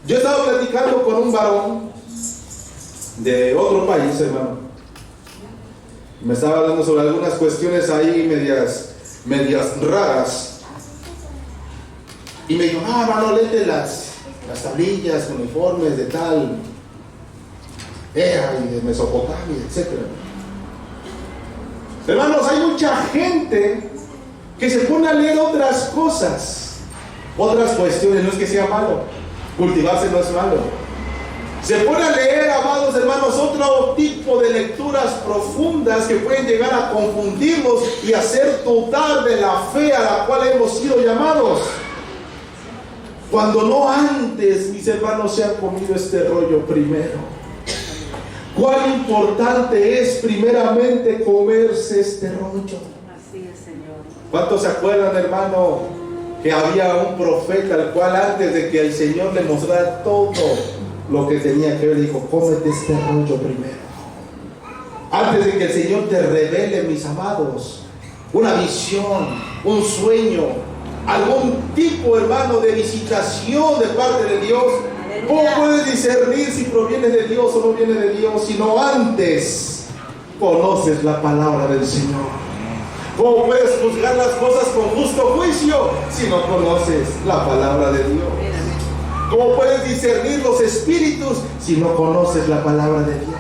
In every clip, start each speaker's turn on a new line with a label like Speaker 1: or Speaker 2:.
Speaker 1: Yo estaba platicando con un varón de otro país, hermano. Me estaba hablando sobre algunas cuestiones ahí medias raras. Y me dijo, hermano, léete las tablillas, uniformes de tal, y de Mesopotamia, etc. Hermanos, hay mucha gente que se pone a leer otras cosas, otras cuestiones. No es que sea malo, cultivarse no es malo. Se pone a leer, amados hermanos, otro tipo de lecturas profundas que pueden llegar a confundirnos y hacer dudar de la fe a la cual hemos sido llamados. Cuando no antes, mis hermanos, se han comido este rollo primero. Cuán importante es primeramente comerse este rollo.
Speaker 2: Así es, Señor.
Speaker 1: ¿Cuántos se acuerdan, hermano, que había un profeta al cual antes de que el Señor le mostrara todo lo que tenía que ver, dijo, cómete este rollo primero? Antes de que el Señor te revele, mis amados, una visión, un sueño, algún tipo, hermano, de visitación de parte de Dios, ¿cómo puedes discernir si proviene de Dios o no viene de Dios? Sino antes conoces la palabra del Señor. ¿Cómo puedes juzgar las cosas con justo juicio si no conoces la palabra de Dios? ¿Cómo puedes discernir los espíritus si no conoces la palabra de Dios?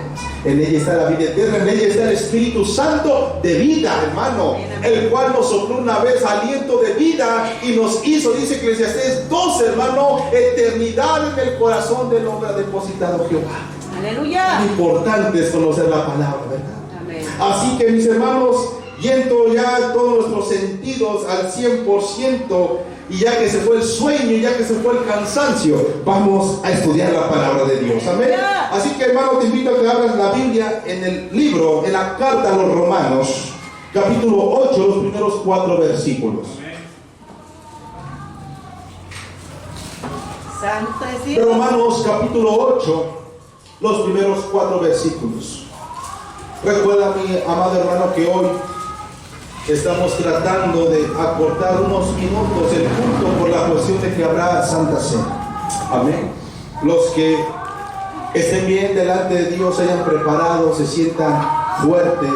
Speaker 1: En ella está la vida eterna, en ella está el Espíritu Santo de vida, hermano, el cual nos sopló una vez aliento de vida y nos hizo, dice Eclesiastés 12, hermano, eternidad en el corazón del hombre ha depositado Jehová.
Speaker 2: Aleluya.
Speaker 1: Lo importante es conocer la palabra, ¿verdad?
Speaker 2: Amén.
Speaker 1: Así que, mis hermanos, yendo ya todos nuestros sentidos al 100%, y ya que se fue el sueño, ya que se fue el cansancio, vamos a estudiar la palabra de Dios. Amén. Así que, hermano, te invito a que abras la Biblia en el libro, en la carta a los Romanos, capítulo 8, los primeros 4 versículos.
Speaker 2: Santo es Dios.
Speaker 1: Romanos, capítulo 8, los primeros 4 versículos. Recuerda, mi amado hermano, que hoy estamos tratando de acortar unos minutos el culto por la cuestión de que habrá Santa Cena. Amén. Los que estén bien delante de Dios, se hayan preparado, se sientan fuertes,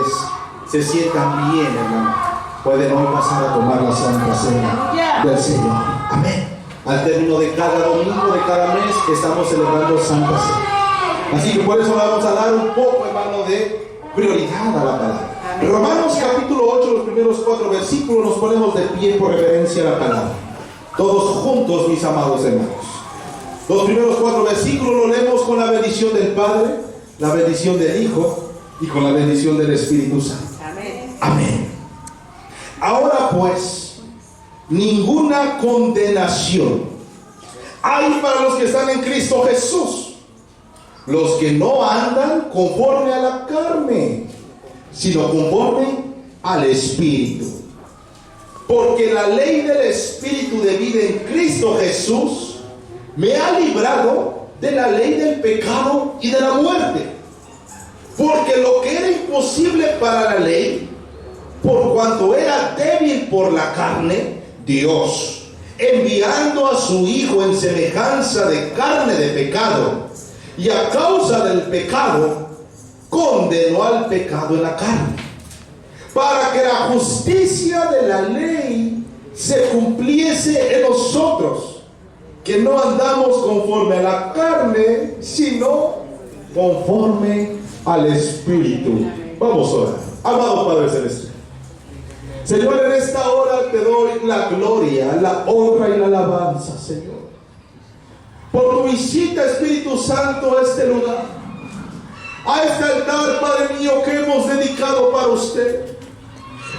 Speaker 1: se sientan bien, hermano, pueden hoy pasar a tomar la Santa Cena del Señor. Amén. Al término de cada domingo, de cada mes, estamos celebrando Santa Cena. Así que por eso vamos a dar un poco, hermano, de prioridad a la palabra. Romanos capítulo 8, los primeros 4 versículos, nos ponemos de pie por referencia a la palabra. Todos juntos, mis amados hermanos. Los primeros 4 versículos los leemos con la bendición del Padre, la bendición del Hijo y con la bendición del Espíritu Santo.
Speaker 2: Amén.
Speaker 1: Amén. Ahora pues, ninguna condenación hay para los que están en Cristo Jesús, los que no andan conforme a la carne, sino conforme al Espíritu. Porque la ley del Espíritu de vida en Cristo Jesús me ha librado de la ley del pecado y de la muerte. Porque lo que era imposible para la ley, por cuanto era débil por la carne, Dios, enviando a su Hijo en semejanza de carne de pecado, y a causa del pecado, condenó al pecado en la carne, para que la justicia de la ley se cumpliese en nosotros, que no andamos conforme a la carne, sino conforme al Espíritu. Vamos a orar. Amado Padre Celestial, Señor, en esta hora te doy la gloria, la honra y la alabanza, Señor, por tu visita, Espíritu Santo, a este lugar, a este altar, Padre mío, que hemos dedicado para usted,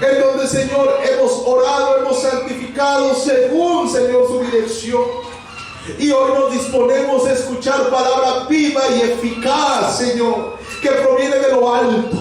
Speaker 1: en donde, Señor, hemos orado, hemos santificado según, Señor, su dirección. Y hoy nos disponemos a escuchar palabra viva y eficaz, Señor, que proviene de lo alto.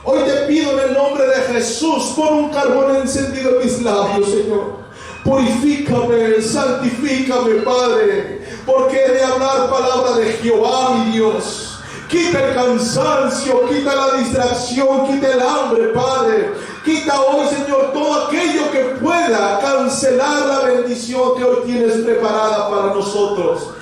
Speaker 1: Hoy te pido en el nombre de Jesús, pon un carbón encendido en mis labios, Señor. Purifícame, santifícame, Padre, porque he de hablar palabra de Jehová, mi Dios. Quita el cansancio, quita la distracción, quita el hambre, Padre. Quita hoy, Señor, todo aquello que puede pueda cancelar la bendición que hoy tienes preparada para nosotros.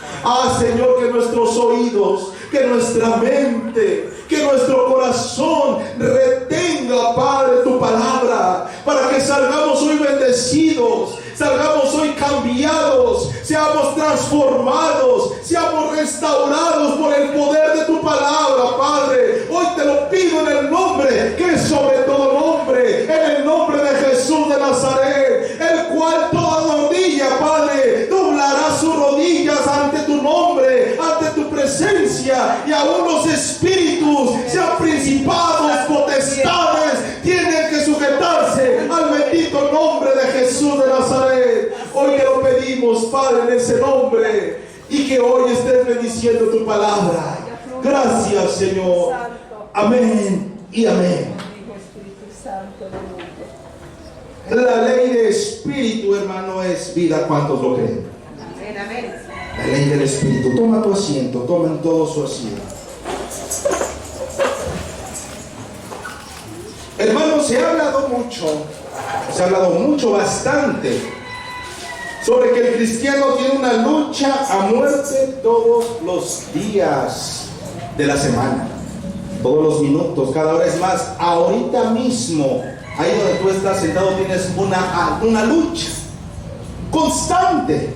Speaker 1: Señor, que nuestros oídos, que nuestra mente, que nuestro corazón retenga, Padre, tu palabra, para que salgamos hoy bendecidos, salgamos hoy cambiados, seamos transformados, seamos restaurados por el poder de tu palabra, Padre. Hoy te lo pido en el nombre que es sobre todo nombre, en el nombre de Jesús de Nazaret, el cual toda rodilla, Padre, doblará sus rodillas ante tu nombre, ante tu presencia, y aún los espíritus, sean principados, potestades, tienen que sujetarse al bendito nombre de Jesús de Nazaret. Hoy te lo pedimos, Padre, en ese nombre, y que hoy estés bendiciendo tu palabra. Gracias, Señor. Amén y amén. La ley de espíritu, hermano, es vida. ¿Cuántos lo creen?
Speaker 2: Amén, amén.
Speaker 1: La ley del espíritu. Toma tu asiento, tomen todo su asiento. Hermanos, se ha hablado mucho, bastante, sobre que el cristiano tiene una lucha a muerte todos los días de la semana, todos los minutos, cada vez más. Ahorita mismo, ahí donde tú estás sentado, tienes una lucha constante,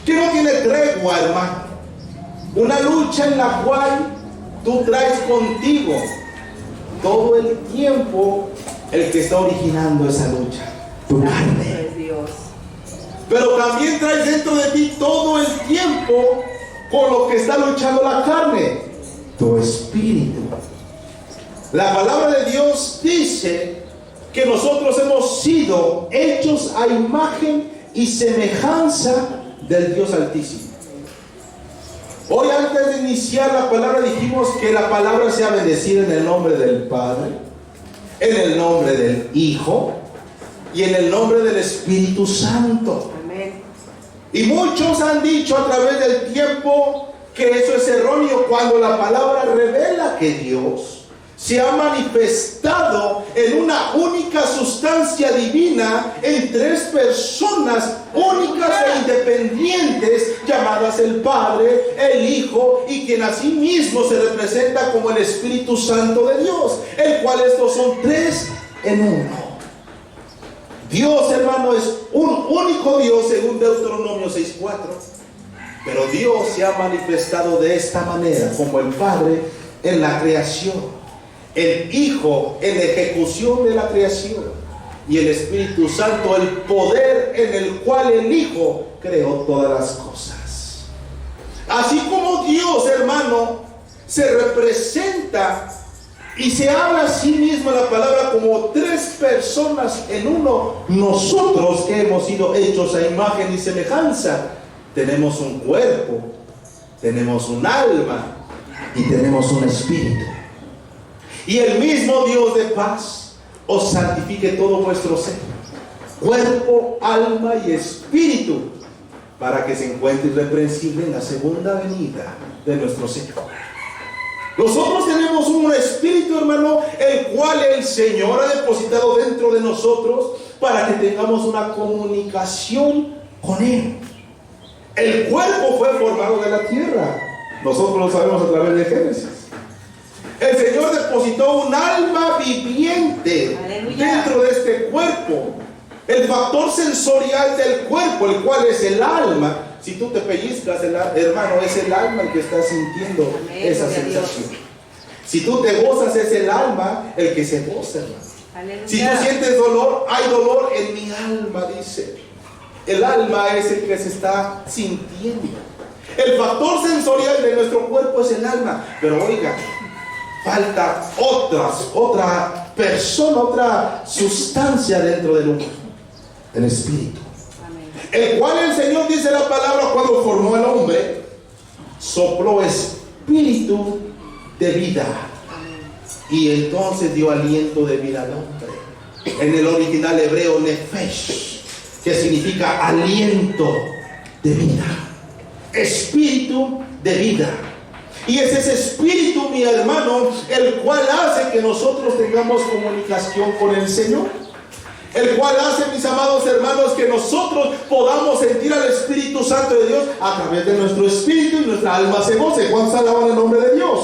Speaker 1: que no tiene tregua, hermano. Una lucha en la cual tú traes contigo todo el tiempo el que está originando esa lucha, tu carne. Pero también traes dentro de ti todo el tiempo con lo que está luchando la carne, tu espíritu. La palabra de Dios dice que nosotros hemos sido hechos a imagen y semejanza del Dios Altísimo. Hoy, antes de iniciar la palabra, dijimos que la palabra sea bendecida en el nombre del Padre, en el nombre del Hijo y en el nombre del Espíritu Santo.
Speaker 2: Amén.
Speaker 1: Y muchos han dicho a través del tiempo que eso es erróneo, cuando la palabra revela que Dios se ha manifestado en una única sustancia divina, en tres personas únicas e independientes, llamadas el Padre, el Hijo, y quien asimismo se representa como el Espíritu Santo de Dios, el cual estos son tres en uno. Dios, hermano, es un único Dios según Deuteronomio 6:4. Pero Dios se ha manifestado de esta manera, como el Padre en la creación, el Hijo en la ejecución de la creación, y el Espíritu Santo el poder en el cual el Hijo creó todas las cosas. Así como Dios, hermano, se representa y se habla a sí mismo la palabra como tres personas en uno, nosotros que hemos sido hechos a imagen y semejanza, tenemos un cuerpo, tenemos un alma y tenemos un espíritu. Y el mismo Dios de paz os santifique todo vuestro ser, cuerpo, alma y espíritu, para que se encuentre irreprensible en la segunda venida de nuestro Señor. Nosotros tenemos un espíritu, hermano, el cual el Señor ha depositado dentro de nosotros para que tengamos una comunicación con Él. El cuerpo fue formado de la tierra, nosotros lo sabemos a través de Génesis. El Señor depositó un alma viviente dentro de este cuerpo. El factor sensorial del cuerpo, el cual es el alma. Si tú te pellizcas, hermano, es el alma el que está sintiendo esa sensación. Si tú te gozas, es el alma el que se goza, hermano. Si tú sientes dolor, hay dolor en mi alma, dice. El alma es el que se está sintiendo. El factor sensorial de nuestro cuerpo es el alma. Pero oiga, falta otra persona, otra sustancia dentro del hombre, el espíritu. Amén. El cual el Señor, dice la palabra, cuando formó al hombre, sopló espíritu de vida. Amén. Y entonces dio aliento de vida al hombre. En el original hebreo, nefesh, que significa aliento de vida, espíritu de vida. Y es ese espíritu, mi hermano, el cual hace que nosotros tengamos comunicación con el Señor. el cual hace, mis amados hermanos, que nosotros podamos sentir al Espíritu Santo de Dios a través de nuestro espíritu y nuestra alma se goce. ¿Cuántos alaban el nombre de Dios?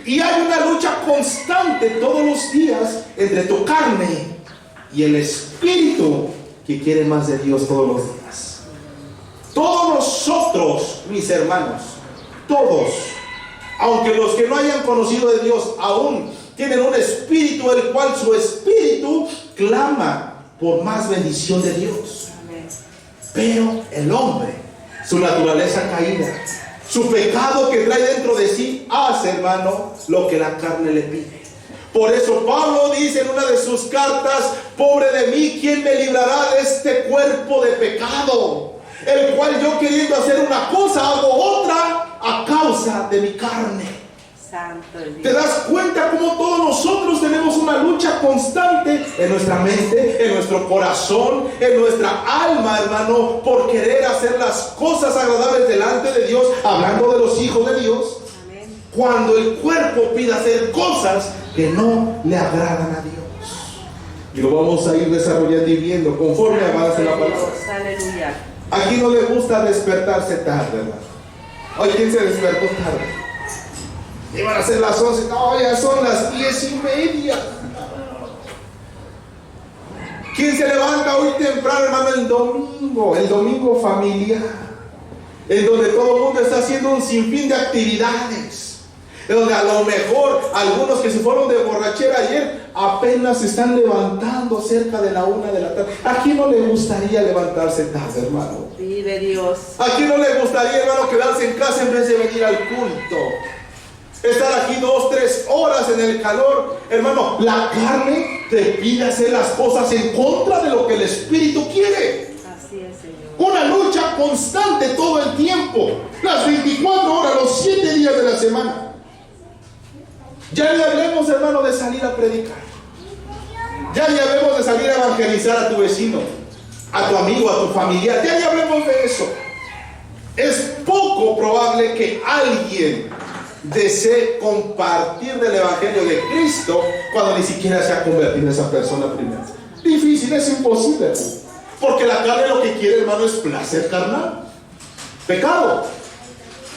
Speaker 1: Y hay una lucha constante todos los días entre tu carne y el espíritu que quiere más de Dios todos los días. Todos nosotros, mis hermanos, todos, aunque los que no hayan conocido de Dios aún tienen un espíritu, el cual su espíritu clama por más bendición de Dios. Pero el hombre, su naturaleza caída, su pecado que trae dentro de sí, hace, hermano, lo que la carne le pide. Por eso Pablo dice en una de sus cartas: pobre de mí, ¿quién me librará de este cuerpo de pecado? El cual yo, queriendo hacer una cosa, hago otra a causa de mi carne.
Speaker 2: Santo Dios.
Speaker 1: ¿Te das cuenta cómo todos nosotros tenemos una lucha constante en nuestra mente, en nuestro corazón, en nuestra alma, hermano, por querer hacer las cosas agradables delante de Dios, hablando de los hijos de Dios?
Speaker 2: Amén.
Speaker 1: Cuando el cuerpo pide hacer cosas que no le agradan a Dios. Y lo vamos a ir desarrollando y viendo conforme avance la palabra.
Speaker 2: Aleluya.
Speaker 1: ¿A quién no le gusta despertarse tarde, hermano? Hoy, ¿quién se despertó tarde? Iban a ser las 11, no, ya son las 10:30. ¿Quién se levanta hoy temprano, hermano? El domingo familiar, en donde todo el mundo está haciendo un sinfín de actividades, en donde a lo mejor algunos que se fueron de borrachera ayer apenas se están levantando cerca de la 1 de la tarde. ¿A quién no le gustaría levantarse tarde, hermano?
Speaker 2: Vive Dios.
Speaker 1: ¿A quién no le gustaría, hermano, quedarse en casa en vez de venir al culto? Estar aquí 2-3 horas en el calor. Hermano, la carne te pide hacer las cosas en contra de lo que el Espíritu quiere.
Speaker 2: Así es, Señor.
Speaker 1: Una lucha constante todo el tiempo, las 24 horas, los 7 días de la semana. Ya ni hablemos, hermano, de salir a predicar. Ya ni hablemos de salir a evangelizar a tu vecino, a tu amigo, a tu familiar. Ya ni hablemos de eso. Es poco probable que alguien desee compartir del evangelio de Cristo cuando ni siquiera se ha convertido en esa persona primero. Difícil, es imposible, porque la carne lo que quiere, hermano, es placer carnal, pecado.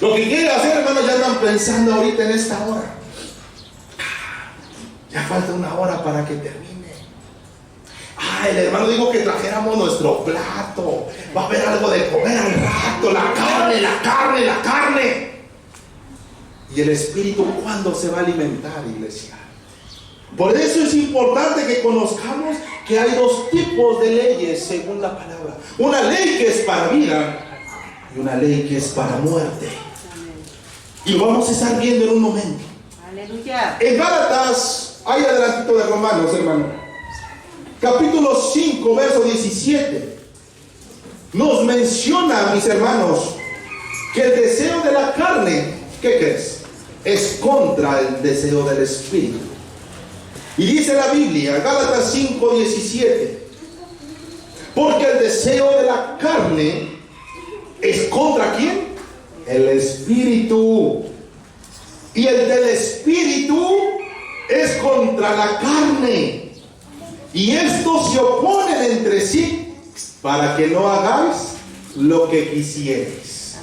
Speaker 1: Lo que quiere hacer, hermano, ya andan pensando ahorita en esta hora. Ya falta 1 hora para que termine. El hermano dijo que trajéramos nuestro plato. Va a haber algo de comer al rato. La carne, la carne, la carne. ¿Y el espíritu cuándo se va a alimentar, iglesia? Por eso es importante que conozcamos que hay 2 tipos de leyes según la palabra. Una ley que es para vida y una ley que es para muerte. Y lo vamos a estar viendo en un momento.
Speaker 2: Aleluya.
Speaker 1: En Gálatas, ahí adelantito de Romanos, hermano, capítulo 5, verso 17, nos menciona, mis hermanos, que el deseo de la carne, ¿qué crees? Es contra el deseo del Espíritu. Y dice la Biblia, Gálatas 5, 17, porque el deseo de la carne es contra ¿quién? El Espíritu. Y el del Espíritu es contra la carne. Y estos se oponen entre sí para que no hagáis lo que quisierais.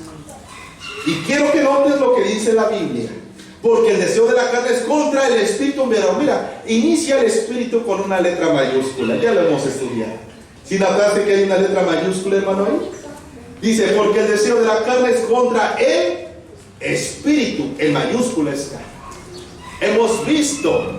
Speaker 1: Y quiero que notes lo que dice la Biblia. Porque el deseo de la carne es contra el Espíritu. Pero mira, inicia el Espíritu con una letra mayúscula. Ya lo hemos estudiado. ¿Sí notaste que hay una letra mayúscula, hermano, ahí? Dice, porque el deseo de la carne es contra el Espíritu. En mayúscula está. Hemos visto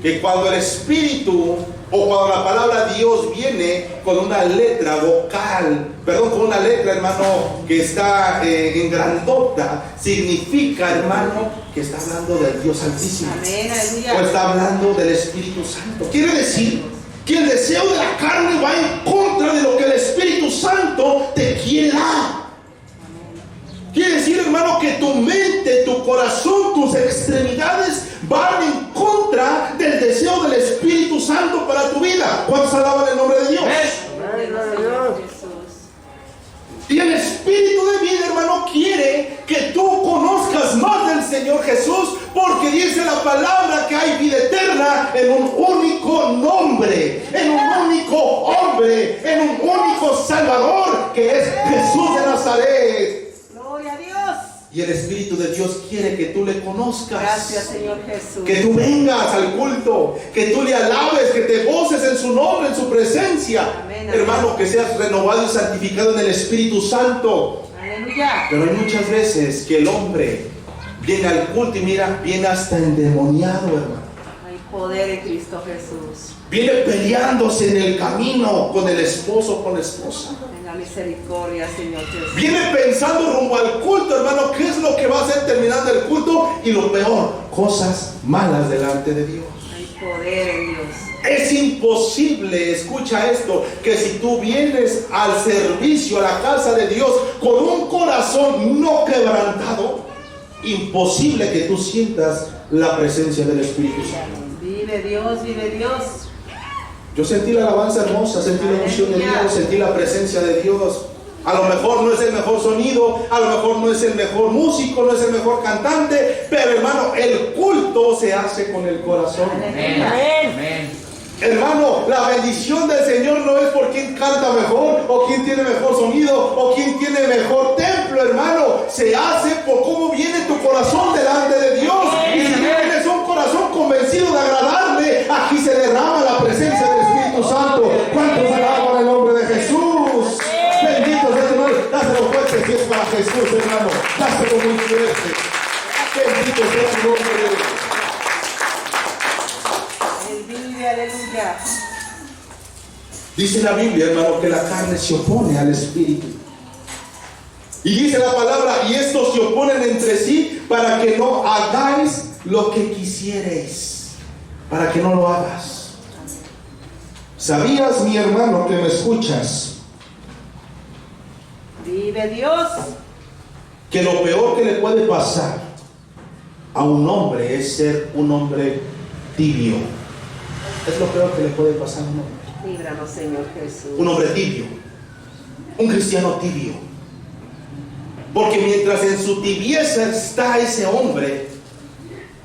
Speaker 1: que cuando el Espíritu o cuando la palabra Dios viene con una letra vocal, con una letra, hermano, que está en grandota, significa, hermano, que está hablando del Dios Altísimo.
Speaker 2: Amén, aleluya.
Speaker 1: O está hablando del Espíritu Santo. Quiere decir que el deseo de la carne va en contra de lo que el Espíritu Santo te quiere dar. Quiere decir, hermano, que tu mente, tu corazón, tus extremidades van en contra del deseo del Espíritu Santo para tu vida. ¿Cuántos alaban el nombre de Dios? Y el Espíritu de vida, hermano, quiere que tú conozcas más del Señor Jesús, porque dice la palabra que hay vida eterna en un único nombre en un único hombre, en un único Salvador, que es Jesús de Nazaret.
Speaker 2: Gloria a Dios.
Speaker 1: Y el Espíritu de Dios quiere que tú le conozcas.
Speaker 2: Gracias, Señor Jesús.
Speaker 1: Que tú vengas al culto, que tú le alabes, que te goces en su nombre, en su presencia.
Speaker 2: Amén, amén.
Speaker 1: Hermano, que seas renovado y santificado en el Espíritu Santo.
Speaker 2: Aleluya.
Speaker 1: Pero hay muchas veces que el hombre viene al culto y mira, viene hasta endemoniado, hermano.
Speaker 2: Hay poder en Cristo Jesús.
Speaker 1: Viene peleándose en el camino con el esposo o con la esposa.
Speaker 2: Tenga misericordia, Señor Jesús.
Speaker 1: Viene pensando rumbo al culto, hermano, qué es lo que va a hacer terminando el culto. Y lo peor, cosas malas delante de Dios.
Speaker 2: Hay poder en Dios.
Speaker 1: Es imposible, escucha esto, que si tú vienes al servicio, a la casa de Dios, con un corazón no quebrantado, imposible que tú sientas la presencia del Espíritu Santo.
Speaker 2: Vive Dios, vive Dios.
Speaker 1: Yo sentí la alabanza hermosa, sentí la unción de Dios, sentí la presencia de Dios. A lo mejor no es el mejor sonido, a lo mejor no es el mejor músico, no es el mejor cantante, pero hermano, el culto se hace con el corazón.
Speaker 2: Aleluya.
Speaker 3: Amén.
Speaker 1: Hermano, la bendición del Señor no es por quien canta mejor, o quien tiene mejor sonido, o quien tiene mejor templo, hermano. Se hace por cómo viene tu corazón delante de Dios. Y si tienes un corazón convencido de agradarle, aquí se derrama la presencia del Espíritu Santo. ¿Cuántos alaban el nombre de Jesús? Bendito sea tu nombre. Dáselo fuerte si es para Jesús, hermano. Dáselo muy fuerte. Bendito sea tu nombre.
Speaker 2: Él vive, aleluya.
Speaker 1: Dice la Biblia, hermano, que la carne se opone al Espíritu. Y dice la palabra, y estos se oponen entre sí para que no hagáis lo que quisierais. Para que no lo hagas. ¿Sabías, mi hermano, que me escuchas,
Speaker 2: Vive Dios.
Speaker 1: que lo peor que le puede pasar a un hombre es ser un hombre tibio? Es lo peor que le puede pasar a un hombre.
Speaker 2: Líbranos, Señor Jesús.
Speaker 1: Un hombre tibio, un cristiano tibio. Porque mientras en su tibieza está ese hombre,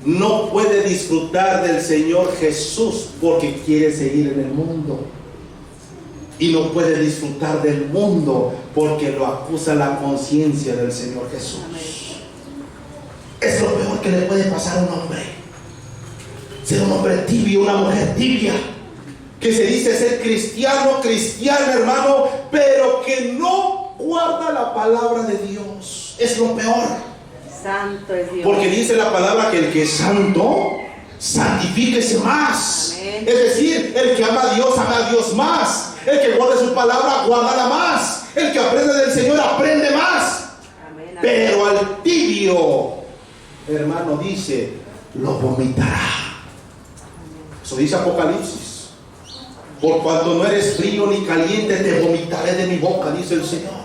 Speaker 1: no puede disfrutar del Señor Jesús porque quiere seguir en el mundo. Y no puede disfrutar del mundo porque lo acusa la conciencia del Señor Jesús.
Speaker 2: Amén.
Speaker 1: Es lo peor que le puede pasar a un hombre. Ser un hombre tibio, una mujer tibia, que se dice ser cristiano, cristiana, hermano, pero que no guarda la palabra de Dios. Es lo peor.
Speaker 2: Santo es Dios.
Speaker 1: Porque dice la palabra que el que es santo, santifíquese más.
Speaker 2: Amén.
Speaker 1: Es decir, el que ama a Dios más. El que guarde su palabra, guardará más. El que aprende del Señor, aprende más.
Speaker 2: Amén, amén.
Speaker 1: Pero al tibio, hermano, dice, lo vomitará. Eso dice Apocalipsis. Por cuanto no eres frío ni caliente, te vomitaré de mi boca, dice el Señor.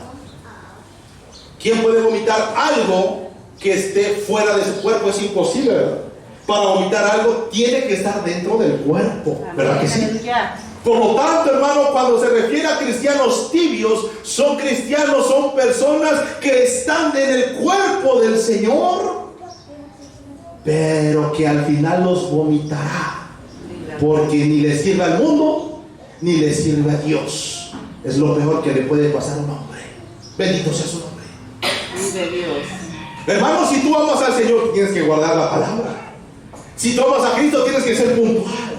Speaker 1: ¿Quién puede vomitar algo que esté fuera de su cuerpo? Es imposible, ¿verdad? Para vomitar algo tiene que estar dentro del cuerpo, ¿verdad que sí?
Speaker 2: Aleluya.
Speaker 1: Por lo tanto, hermano, cuando se refiere a cristianos tibios, son cristianos, son personas que están en el cuerpo del Señor, pero que al final los vomitará, porque ni le sirve al mundo, ni le sirve a Dios. Es lo peor que le puede pasar a un hombre. Bendito sea su nombre.
Speaker 2: Vive Dios.
Speaker 1: Hermano, si tú amas al Señor, tienes que guardar la palabra. Si tú amas a Cristo, tienes que ser puntual.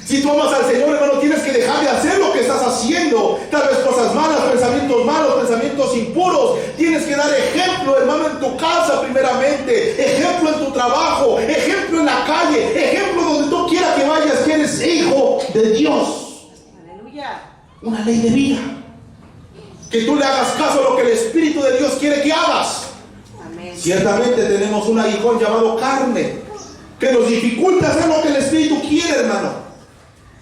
Speaker 1: Si tú amas al Señor, hermano, tienes que dejar de hacer lo que estás haciendo. Tal vez cosas malas, pensamientos impuros. Tienes que dar ejemplo, hermano, en tu casa primeramente. Ejemplo en tu trabajo. Ejemplo en la calle. Ejemplo donde tú quieras que vayas, que eres hijo de Dios.
Speaker 2: Aleluya.
Speaker 1: Una ley de vida. Que tú le hagas caso a lo que el Espíritu de Dios quiere que hagas.
Speaker 2: Amén.
Speaker 1: Ciertamente tenemos un aguijón llamado carne, que nos dificulta hacer lo que el Espíritu quiere, hermano.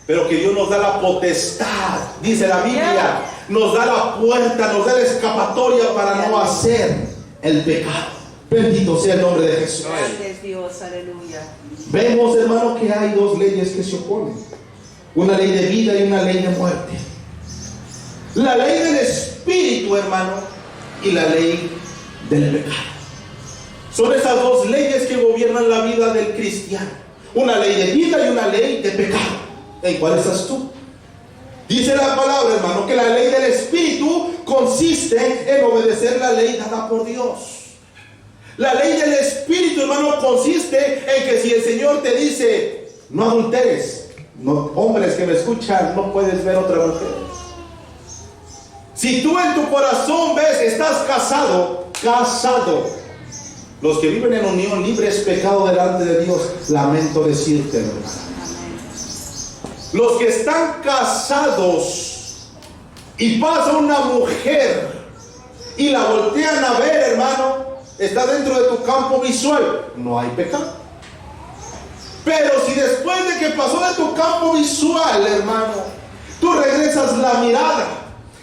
Speaker 1: Pero que Dios nos da la potestad, dice la Biblia, nos da la puerta, nos da la escapatoria para no hacer el pecado. Bendito sea el nombre de Jesús.
Speaker 2: Grande es Dios, aleluya.
Speaker 1: Vemos, hermano, que hay dos leyes que se oponen. Una ley de vida y una ley de muerte. La ley del Espíritu, hermano, y la ley del pecado. Son esas dos leyes que gobiernan la vida del cristiano. Una ley de vida y una ley de pecado. ¿En cuál estás tú? Dice la palabra, hermano, que la ley del Espíritu consiste en obedecer la ley dada por Dios. La ley del Espíritu, hermano, consiste en que si el Señor te dice, no adulteres, no, hombres que me escuchan, no puedes ver otra mujer. Si tú en tu corazón ves, estás casado, los que viven en unión libre es pecado delante de Dios. Lamento decirte, hermano. Los que están casados y pasa una mujer y la voltean a ver, hermano, está dentro de tu campo visual, no hay pecado. Pero si después de que pasó de tu campo visual, hermano, tú regresas la mirada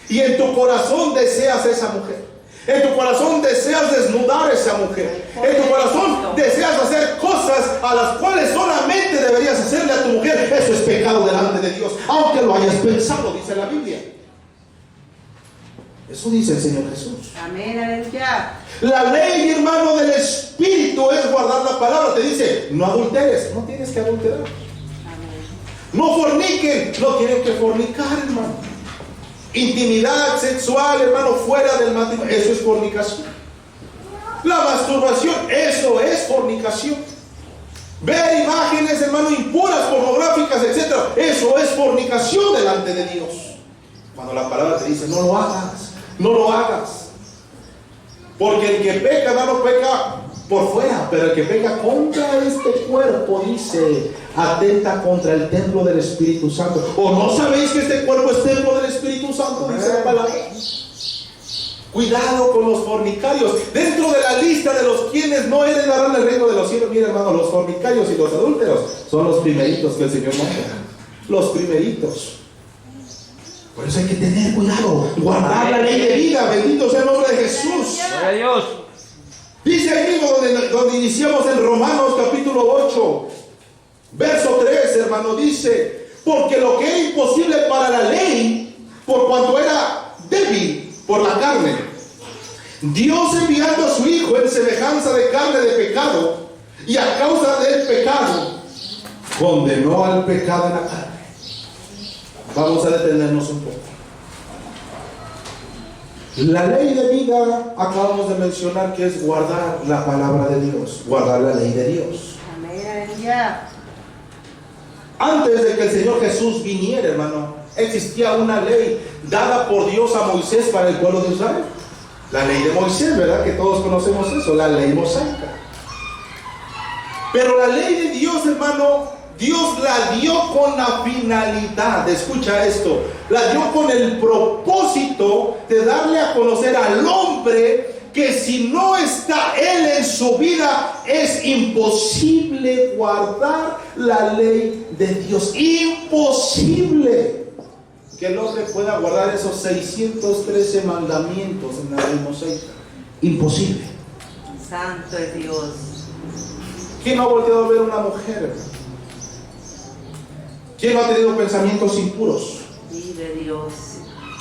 Speaker 1: y en tu corazón deseas a esa mujer, en tu corazón deseas desnudar a esa mujer, en tu corazón deseas hacer cosas a las cuales solamente deberías hacerle a tu mujer, eso es pecado delante de Dios, aunque lo hayas pensado, dice la Biblia. Eso dice el Señor Jesús.
Speaker 2: Amén, aleluya.
Speaker 1: La ley, hermano, del Espíritu es guardar la palabra. Te dice, no adulteres, no tienes que adulterar.
Speaker 2: Amén.
Speaker 1: No forniquen, no tienen que fornicar, hermano. Intimidad sexual, hermano, fuera del matrimonio, eso es fornicación. La masturbación, eso es fornicación. Ver imágenes, hermano, impuras, pornográficas, etc., eso es fornicación delante de Dios. Cuando la palabra te dice, no lo hagas, no lo hagas. Porque el que peca, hermano, peca por fuera, pero el que peca contra este cuerpo, dice, atenta contra el templo del Espíritu Santo. ¿O no sabéis que este cuerpo es templo del Espíritu Santo? Dice la palabra. Cuidado con los fornicarios. Dentro de la lista de los quienes no heredarán el reino de los cielos, mira, hermano, los fornicarios y los adúlteros son los primeritos que el Señor manda. Los primeritos. Por eso hay que tener cuidado, guardar la ley de vida. Bendito sea el nombre de Jesús.
Speaker 3: Gloria a Dios.
Speaker 1: Dice ahí mismo donde iniciamos en Romanos capítulo 8, verso 3, hermano, dice, porque lo que era imposible para la ley, por cuanto era débil por la carne, Dios enviando a su Hijo en semejanza de carne de pecado, y a causa del pecado, condenó al pecado en la carne. Vamos a detenernos un poco. La ley de vida, acabamos de mencionar que es guardar la palabra de Dios, guardar la ley de Dios.
Speaker 2: Amén, aleluya.
Speaker 1: Antes de que el Señor Jesús viniera, hermano, existía una ley dada por Dios a Moisés para el pueblo de Israel. La ley de Moisés, ¿verdad? Que todos conocemos eso, la ley mosaica. Pero la ley de Dios, hermano, Dios la dio con la finalidad, escucha esto, la dio con el propósito de darle a conocer al hombre que si no está él en su vida, es imposible guardar la ley de Dios. Imposible que el hombre pueda guardar esos 613 mandamientos en la ley mosaica. Imposible.
Speaker 2: Santo es Dios.
Speaker 1: ¿Quién no ha volteado a ver a una mujer? ¿Quién no ha tenido pensamientos impuros?
Speaker 2: Vive Dios.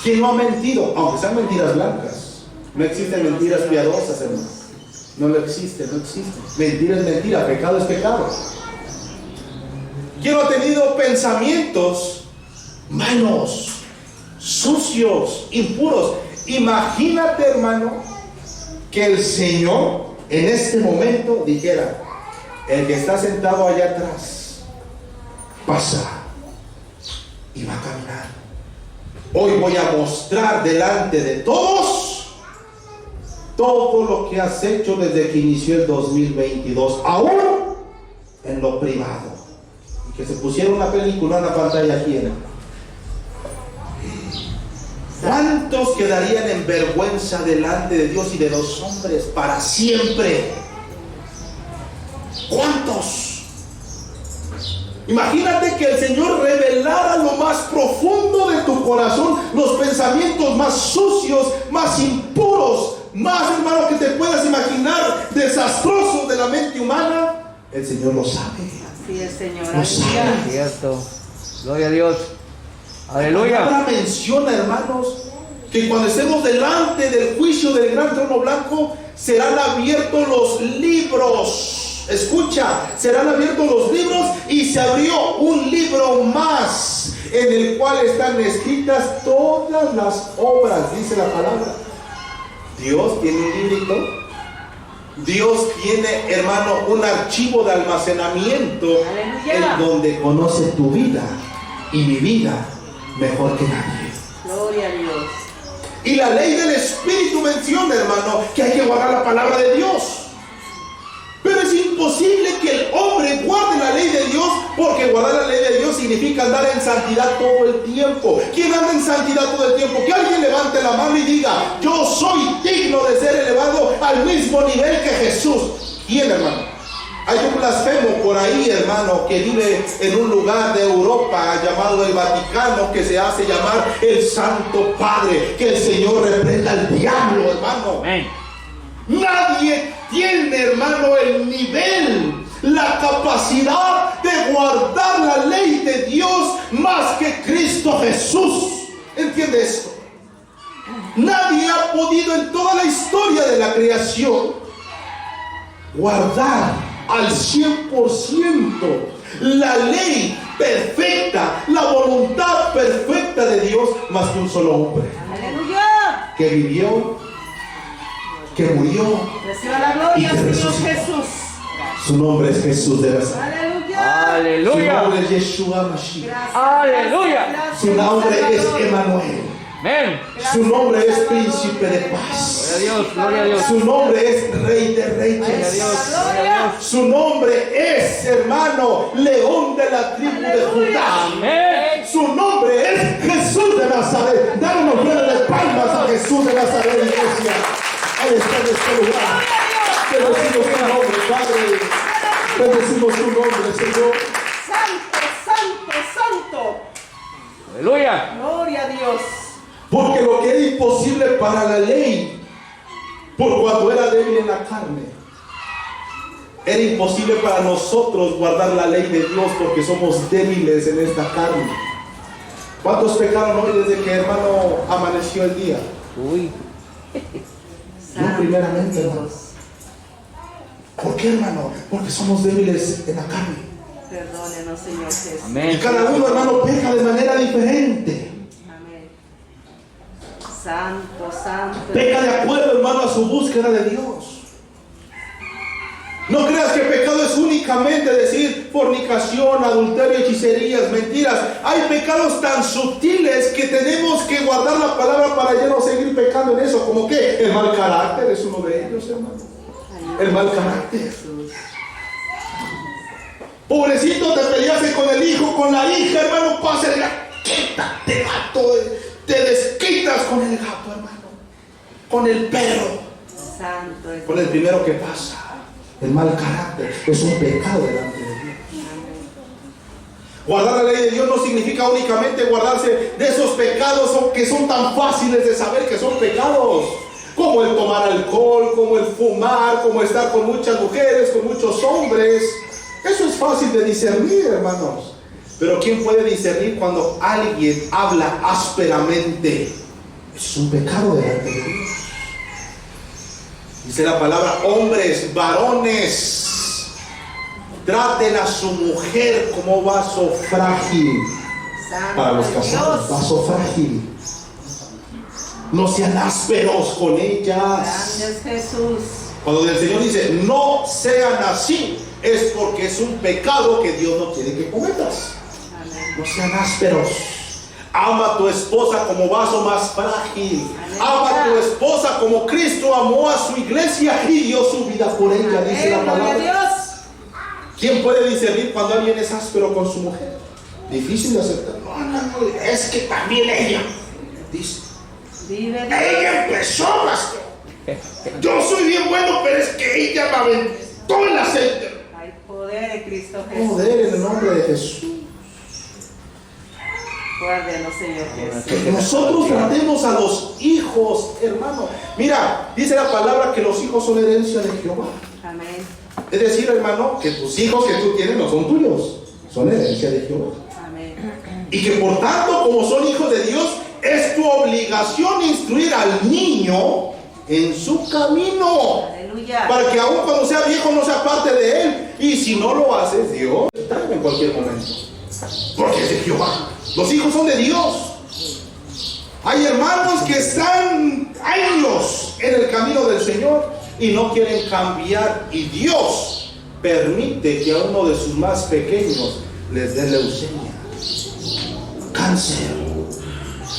Speaker 1: ¿Quién no ha mentido? Aunque sean mentiras blancas. No existen mentiras piadosas, hermano. No lo existe, no existe. Mentira es mentira, pecado es pecado. ¿Quién no ha tenido pensamientos malos, sucios, impuros? Imagínate, hermano, que el Señor en este momento dijera, el que está sentado allá atrás pasa y va a caminar. Hoy voy a mostrar delante de todos todo lo que has hecho desde que inició el 2022, aún en lo privado. Y que se pusiera una película en la pantalla aquí, ¿no? ¿Cuántos quedarían en vergüenza delante de Dios y de los hombres para siempre? ¿Cuántos? Imagínate que el Señor revelara lo más profundo de tu corazón, los pensamientos más sucios, más impuros, más, hermano, que te puedas imaginar, desastrosos de la mente humana. El Señor lo sabe.
Speaker 2: Así es, Señor.
Speaker 1: Lo sabe.
Speaker 2: Aleluya.
Speaker 3: Cierto. Gloria a Dios.
Speaker 1: La
Speaker 3: Aleluya.
Speaker 1: palabra menciona, hermanos, que cuando estemos delante del juicio del gran trono blanco, serán abiertos los libros Escucha, serán abiertos los libros y se abrió un libro más en el cual están escritas todas las obras, dice la palabra. Dios tiene un librito. Dios tiene, hermano, un archivo de almacenamiento.
Speaker 2: Aleluya.
Speaker 1: En donde conoce tu vida y mi vida mejor que nadie.
Speaker 2: Gloria a Dios.
Speaker 1: Y la ley del Espíritu menciona, hermano, que hay que guardar la palabra de Dios. Pero es imposible que el hombre guarde la ley de Dios, porque guardar la ley de Dios significa andar en santidad todo el tiempo. ¿Quién anda en santidad todo el tiempo? Que alguien levante la mano y diga: yo soy digno de ser elevado al mismo nivel que Jesús. ¿Quién, hermano? Hay un blasfemo por ahí, hermano, que vive en un lugar de Europa llamado el Vaticano, que se hace llamar el Santo Padre. Que el Señor reprenda al diablo, hermano.
Speaker 3: Amén.
Speaker 1: Nadie tiene, hermano, el nivel, la capacidad de guardar la ley de Dios más que Cristo Jesús. ¿Entiende esto? Nadie ha podido en toda la historia de la creación guardar al 100% la ley perfecta, la voluntad perfecta de Dios más que un solo hombre
Speaker 2: Aleluya.
Speaker 1: que vivió, que murió.
Speaker 2: Reciba la gloria,
Speaker 1: Y que
Speaker 2: Señor
Speaker 1: resucitó.
Speaker 2: Jesús.
Speaker 1: Su nombre es Jesús de Nazaret.
Speaker 2: Aleluya.
Speaker 1: Su
Speaker 3: Aleluya.
Speaker 1: nombre es Yeshua Mashiach.
Speaker 2: Gracias,
Speaker 3: Aleluya.
Speaker 2: gracias,
Speaker 1: Su nombre es
Speaker 2: Salvador.
Speaker 1: Emmanuel.
Speaker 3: Amén.
Speaker 1: Su nombre es Príncipe de Paz.
Speaker 3: Gloria a Dios, gloria a Dios.
Speaker 1: Su nombre es Rey de
Speaker 3: Gloria a
Speaker 1: Reyes.
Speaker 3: Dios, gloria a Dios.
Speaker 1: Su nombre es, hermano, León de la tribu de Judá.
Speaker 3: Amén.
Speaker 1: Su nombre es Jesús de Nazaret. Dale unos buenos de palmas a Jesús de Nazaret, iglesia. Él está en este lugar. Bendecimos su nombre, Padre. Bendecimos su nombre, Señor.
Speaker 2: Santo, santo, santo.
Speaker 3: Aleluya.
Speaker 2: Gloria a Dios.
Speaker 1: Porque lo que era imposible para la ley, por cuando era débil en la carne, era imposible para nosotros guardar la ley de Dios, porque somos débiles en esta carne. ¿Cuántos pecaron hoy desde que, hermano, amaneció el día?
Speaker 3: Uy.
Speaker 1: No, primeramente, hermano.
Speaker 2: Dios.
Speaker 1: ¿Por qué, hermano? Porque somos débiles en la carne.
Speaker 2: Perdónenos, Señor Jesús.
Speaker 1: Y
Speaker 3: Amén.
Speaker 1: cada uno, hermano, peca de manera diferente.
Speaker 2: Amén. Santo, santo.
Speaker 1: Peca de acuerdo, hermano, a su búsqueda de Dios. No creas que pecado es únicamente decir fornicación, adulterio, hechicerías, mentiras. Hay pecados tan sutiles que tenemos que guardar la palabra para ya no seguir pecando en eso. Como que el mal carácter es uno de ellos, hermano. El mal carácter.
Speaker 2: Jesús.
Speaker 1: Pobrecito, te peleaste con el hijo, con la hija, hermano, pasa de la quítate, gato. Te desquitas con el gato, hermano. Con el perro.
Speaker 2: Santo es
Speaker 1: Con el primero que pasa. El mal carácter es un pecado delante de Dios.
Speaker 2: Amén.
Speaker 1: Guardar la ley de Dios no significa únicamente guardarse de esos pecados que son tan fáciles de saber que son pecados, como el tomar alcohol, como el fumar, como estar con muchas mujeres, con muchos hombres. Eso es fácil de discernir, hermanos. Pero ¿quién puede discernir cuando alguien habla ásperamente? Es un pecado delante de Dios. Dice la palabra: hombres, varones, traten a su mujer como vaso frágil.
Speaker 2: Santo
Speaker 1: Para los
Speaker 2: es
Speaker 1: casados,
Speaker 2: Dios.
Speaker 1: vaso frágil. No sean ásperos con ellas.
Speaker 2: Grande es Jesús.
Speaker 1: Cuando el Señor dice no sean así, es porque es un pecado que Dios no quiere que cometas.
Speaker 2: Amén.
Speaker 1: No sean ásperos. Ama a tu esposa como vaso más frágil. Ama a tu esposa como Cristo amó a su iglesia y dio su vida por ella, dice la
Speaker 2: Amén. Gloria a
Speaker 1: palabra.
Speaker 2: Dios.
Speaker 1: ¿Quién puede discernir cuando alguien es áspero con su mujer? Difícil de aceptar. No, es que también ella dice.
Speaker 2: Vive Dios.
Speaker 1: Ella empezó, pastor. Yo soy bien bueno, pero es que ella me aventó el aceite.
Speaker 2: Hay poder en Cristo Jesús.
Speaker 1: Poder en el nombre de Jesús.
Speaker 2: Guárdenos, Señor Jesús.
Speaker 1: Que nosotros tratemos a los hijos, hermano. Mira, dice la palabra que los hijos son herencia de Jehová.
Speaker 2: Amén.
Speaker 1: Es decir, hermano, que tus hijos que tú tienes no son tuyos, son herencia de Jehová.
Speaker 2: Amén.
Speaker 1: Y que por tanto, como son hijos de Dios, es tu obligación instruir al niño en su camino.
Speaker 2: Aleluya. Aleluya.
Speaker 1: Para que aún cuando sea viejo no sea parte de él. Y si no lo haces, Dios está en cualquier momento. Porque es de Jehová. Los hijos son de Dios. Hay hermanos que están años en el camino del Señor y no quieren cambiar. Y Dios permite que a uno de sus más pequeños les dé leucemia, cáncer.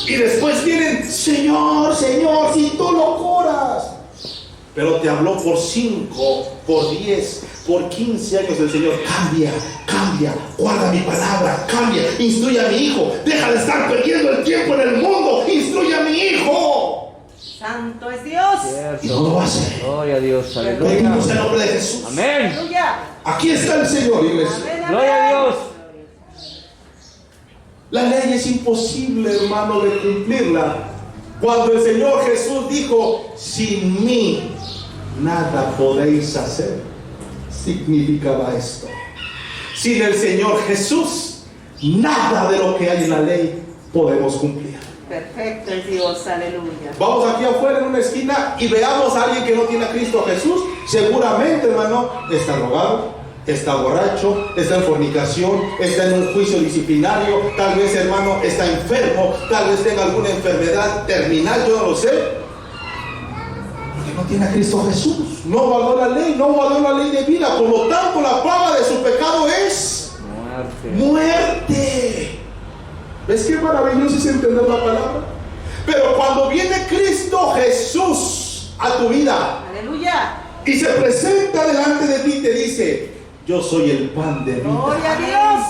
Speaker 1: Y después vienen, Señor, Señor, si tú lo curas. Pero te habló por 5, por 10, por 15 años el Señor. Cambia, cambia, guarda mi palabra, cambia, instruye a mi hijo. Deja de estar perdiendo el tiempo en el mundo, instruye a mi hijo.
Speaker 2: Santo es Dios.
Speaker 3: Cierto.
Speaker 1: Y no lo hace.
Speaker 3: Gloria a Dios. Aleluya.
Speaker 1: Pedimos en el nombre de Jesús.
Speaker 3: Amén.
Speaker 2: Aleluya.
Speaker 1: Aquí está el Señor, iglesia.
Speaker 2: Amén,
Speaker 3: Gloria a Dios.
Speaker 1: La ley es imposible, hermano, de cumplirla. Cuando el Señor Jesús dijo, sin mí nada podéis hacer, significaba esto. Sin el Señor Jesús, nada de lo que hay en la ley podemos cumplir.
Speaker 2: Perfecto es Dios, aleluya.
Speaker 1: Vamos aquí afuera en una esquina y veamos a alguien que no tiene a Cristo Jesús. Seguramente, hermano, está drogado, está borracho, está en fornicación, está en un juicio disciplinario, tal vez, hermano, está enfermo, tal vez tenga alguna enfermedad terminal, yo no lo sé. Porque no tiene a Cristo Jesús, no guardó la ley, no guardó la ley de vida, por lo tanto la paga de su pecado es muerte. ¿Ves qué maravilloso es entender la palabra? Pero cuando viene Cristo Jesús a tu vida,
Speaker 2: Aleluya.
Speaker 1: y se presenta delante de ti y te dice, yo soy el pan de vida.
Speaker 2: Gloria a Dios.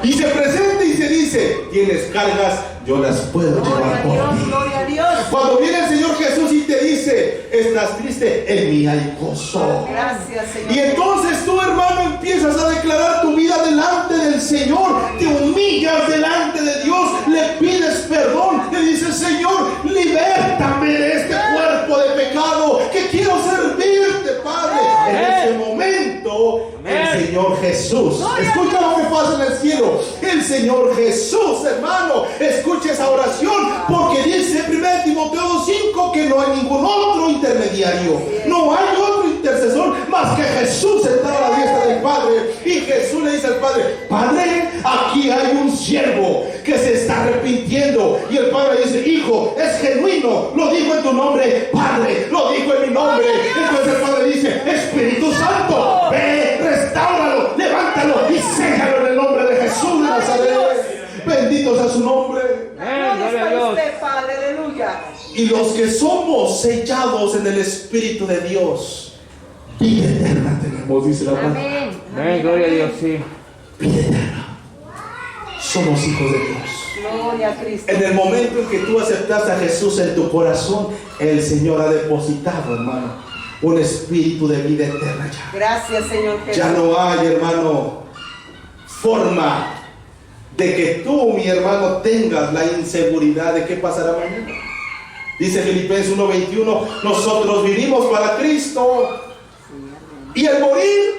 Speaker 1: Y se presenta y se dice, tienes cargas, yo las puedo
Speaker 2: Gloria
Speaker 1: llevar
Speaker 2: a
Speaker 1: por
Speaker 2: Dios,
Speaker 1: ti.
Speaker 2: gloria a Dios.
Speaker 1: Cuando viene el Señor Jesús y te dice, estás triste, en mí hay gozo.
Speaker 2: Gracias, Señor.
Speaker 1: Y entonces tú, hermano, empiezas a declarar tu vida delante del Señor, te humillas delante de Dios, le pides perdón, le dices, Señor, libértame de este cuerpo de pecado, que quiero servirte, Padre. En ese momento, el Señor Jesús, escucha lo que pasa en el cielo, el Señor Jesús, hermano, escucha esa oración, porque dice 1 Timoteo 5 que no hay ningún otro intermediario, no hay otro intercesor más que Jesús sentado a la diestra del Padre. Y Jesús le dice al Padre, Padre, aquí hay un siervo que se está arrepintiendo. Y el Padre dice, Hijo, es genuino, lo dijo en tu nombre, Padre, lo dijo en mi nombre. Entonces el Padre dice, Espíritu Santo, ve, restáuralo, levántalo y séllalo en el nombre de Jesús de Nazaret. Bendito sea su nombre.
Speaker 3: Amén. Gloria a Dios.
Speaker 2: Usted, Padre, aleluya.
Speaker 1: Y los que somos sellados en el Espíritu de Dios, vida eterna tenemos, dice la palabra.
Speaker 2: Amén.
Speaker 3: Amén. Gloria a Dios. Sí.
Speaker 1: Vida eterna. Somos hijos de Dios.
Speaker 2: Gloria a Cristo.
Speaker 1: En el momento en que tú aceptaste a Jesús en tu corazón, el Señor ha depositado, hermano, un espíritu de vida eterna ya.
Speaker 2: Gracias, Señor Jesús.
Speaker 1: Ya no hay, hermano, forma de que tú, mi hermano, tengas la inseguridad de qué pasará mañana. Dice Filipenses 1:21, nosotros vivimos para Cristo y el morir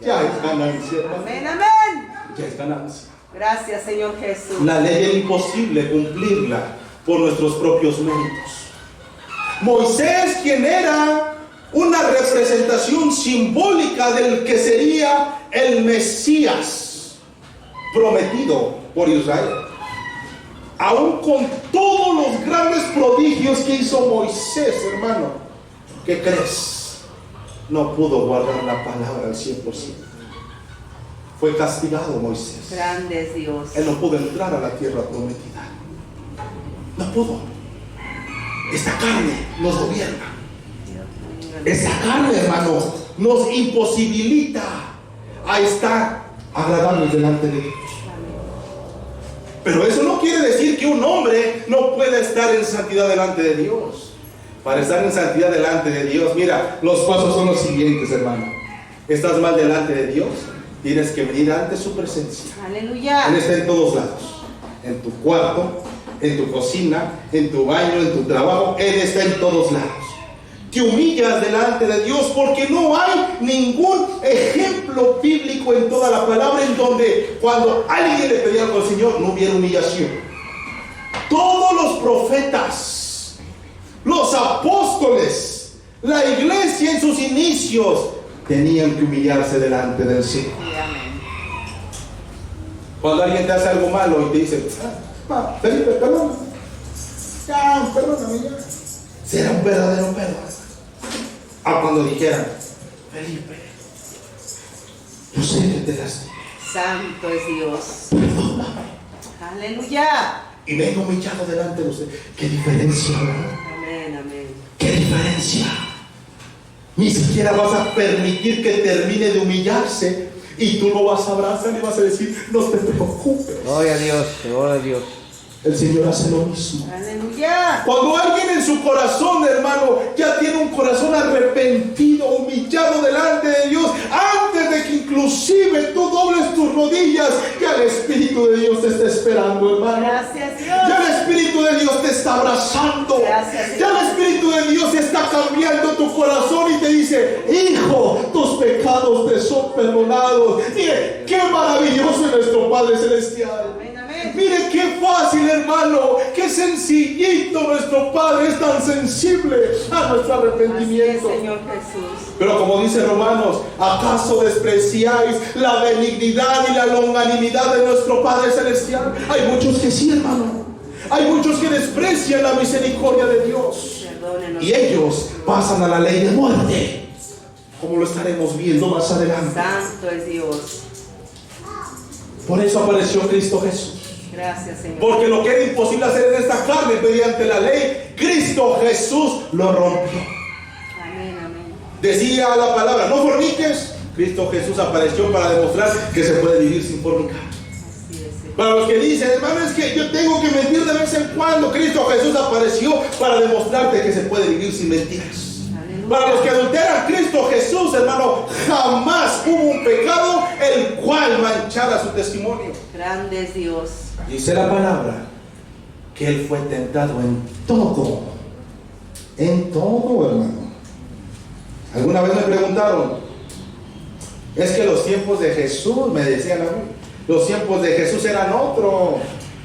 Speaker 1: ya es ganancia, hermano.
Speaker 2: Amén, amén.
Speaker 1: Ya es ganancia.
Speaker 2: Gracias, Señor Jesús.
Speaker 1: La ley era imposible cumplirla por nuestros propios méritos. Moisés, quien era una representación simbólica del que sería el Mesías prometido por Israel, aún con todos los grandes prodigios que hizo Moisés, hermano, ¿qué crees? No pudo guardar la palabra al 100%. Fue castigado Moisés.
Speaker 2: Grande es Dios.
Speaker 1: Él no pudo entrar a la tierra prometida. No pudo. Esta carne nos gobierna. Esta carne, hermano, nos imposibilita a estar agradables delante de Dios. Pero eso no quiere decir que un hombre no pueda estar en santidad delante de Dios. Para estar en santidad delante de Dios, mira, los pasos son los siguientes, hermano. Estás mal delante de Dios, tienes que venir ante su presencia.
Speaker 2: Aleluya.
Speaker 1: Él está en todos lados, en tu cuarto, en tu cocina, en tu baño, en tu trabajo. Él está en todos lados. Te humillas delante de Dios porque no hay ningún ejemplo bíblico en toda la palabra en donde cuando alguien le pedía algo al Señor no hubiera humillación. Todos los profetas, los apóstoles, La iglesia en sus inicios tenían que humillarse delante del Señor.
Speaker 2: Sí, amén.
Speaker 1: Cuando alguien te hace algo malo y te dice, Felipe, perdóname. Ya, perdóname ya. Será un verdadero perdón. Cuando dijeran, Felipe, yo sé que te lastimé.
Speaker 2: Santo es Dios.
Speaker 1: Perdóname.
Speaker 2: Aleluya.
Speaker 1: Y vengo humillado delante de usted. ¿Qué diferencia, verdad?
Speaker 2: Amén, amén.
Speaker 1: ¿Qué diferencia? Ni siquiera vas a permitir que termine de humillarse y tú lo vas a abrazar y vas a decir, no te preocupes.
Speaker 3: Gloria a Dios, gloria a Dios.
Speaker 1: El Señor hace lo mismo.
Speaker 2: Aleluya.
Speaker 1: Cuando alguien en su corazón, hermano, ya tiene un corazón arrepentido, humillado delante de Dios, antes de que inclusive tú dobles tus rodillas, ya el Espíritu de Dios te está esperando, hermano.
Speaker 2: Gracias, Dios.
Speaker 1: Ya el Espíritu de Dios te está abrazando.
Speaker 2: Gracias,
Speaker 1: Ya el Espíritu de Dios está cambiando tu corazón y te dice, hijo, tus pecados te son perdonados. Mire, qué maravilloso es nuestro Padre Celestial.
Speaker 2: Amén, amén.
Speaker 1: Mire qué fácil, hermano, qué sencillito nuestro Padre, es tan sensible a nuestro
Speaker 2: Así es,
Speaker 1: arrepentimiento.
Speaker 2: Señor Jesús.
Speaker 1: Pero como dice Romanos, ¿acaso despreciáis la benignidad y la longanimidad de nuestro Padre Celestial? Hay muchos que sí, hermano. Hay muchos que desprecian la misericordia de Dios.
Speaker 2: Perdónenos.
Speaker 1: Y ellos pasan a la ley de muerte, como lo estaremos viendo más adelante.
Speaker 2: Santo es Dios.
Speaker 1: Por eso apareció Cristo Jesús.
Speaker 2: Gracias, Señor.
Speaker 1: Porque lo que era imposible hacer en esta carne mediante la ley, Cristo Jesús lo rompió.
Speaker 2: Amén, amén.
Speaker 1: Decía la palabra, no forniques. Cristo Jesús apareció para demostrar que se puede vivir sin fornicar.
Speaker 2: Así es, Señor.
Speaker 1: Para los que dicen, hermano, es que yo tengo que mentir de vez en cuando, Cristo Jesús apareció para demostrarte que se puede vivir sin mentiras.
Speaker 2: Aleluya.
Speaker 1: Para los que adulteran, Cristo Jesús, hermano, jamás hubo un pecado el cual manchara su testimonio.
Speaker 2: Grande es Dios.
Speaker 1: Dice la palabra que Él fue tentado en todo, hermano. Alguna vez me preguntaron, es que los tiempos de Jesús, me decían a mí, los tiempos de Jesús eran otro.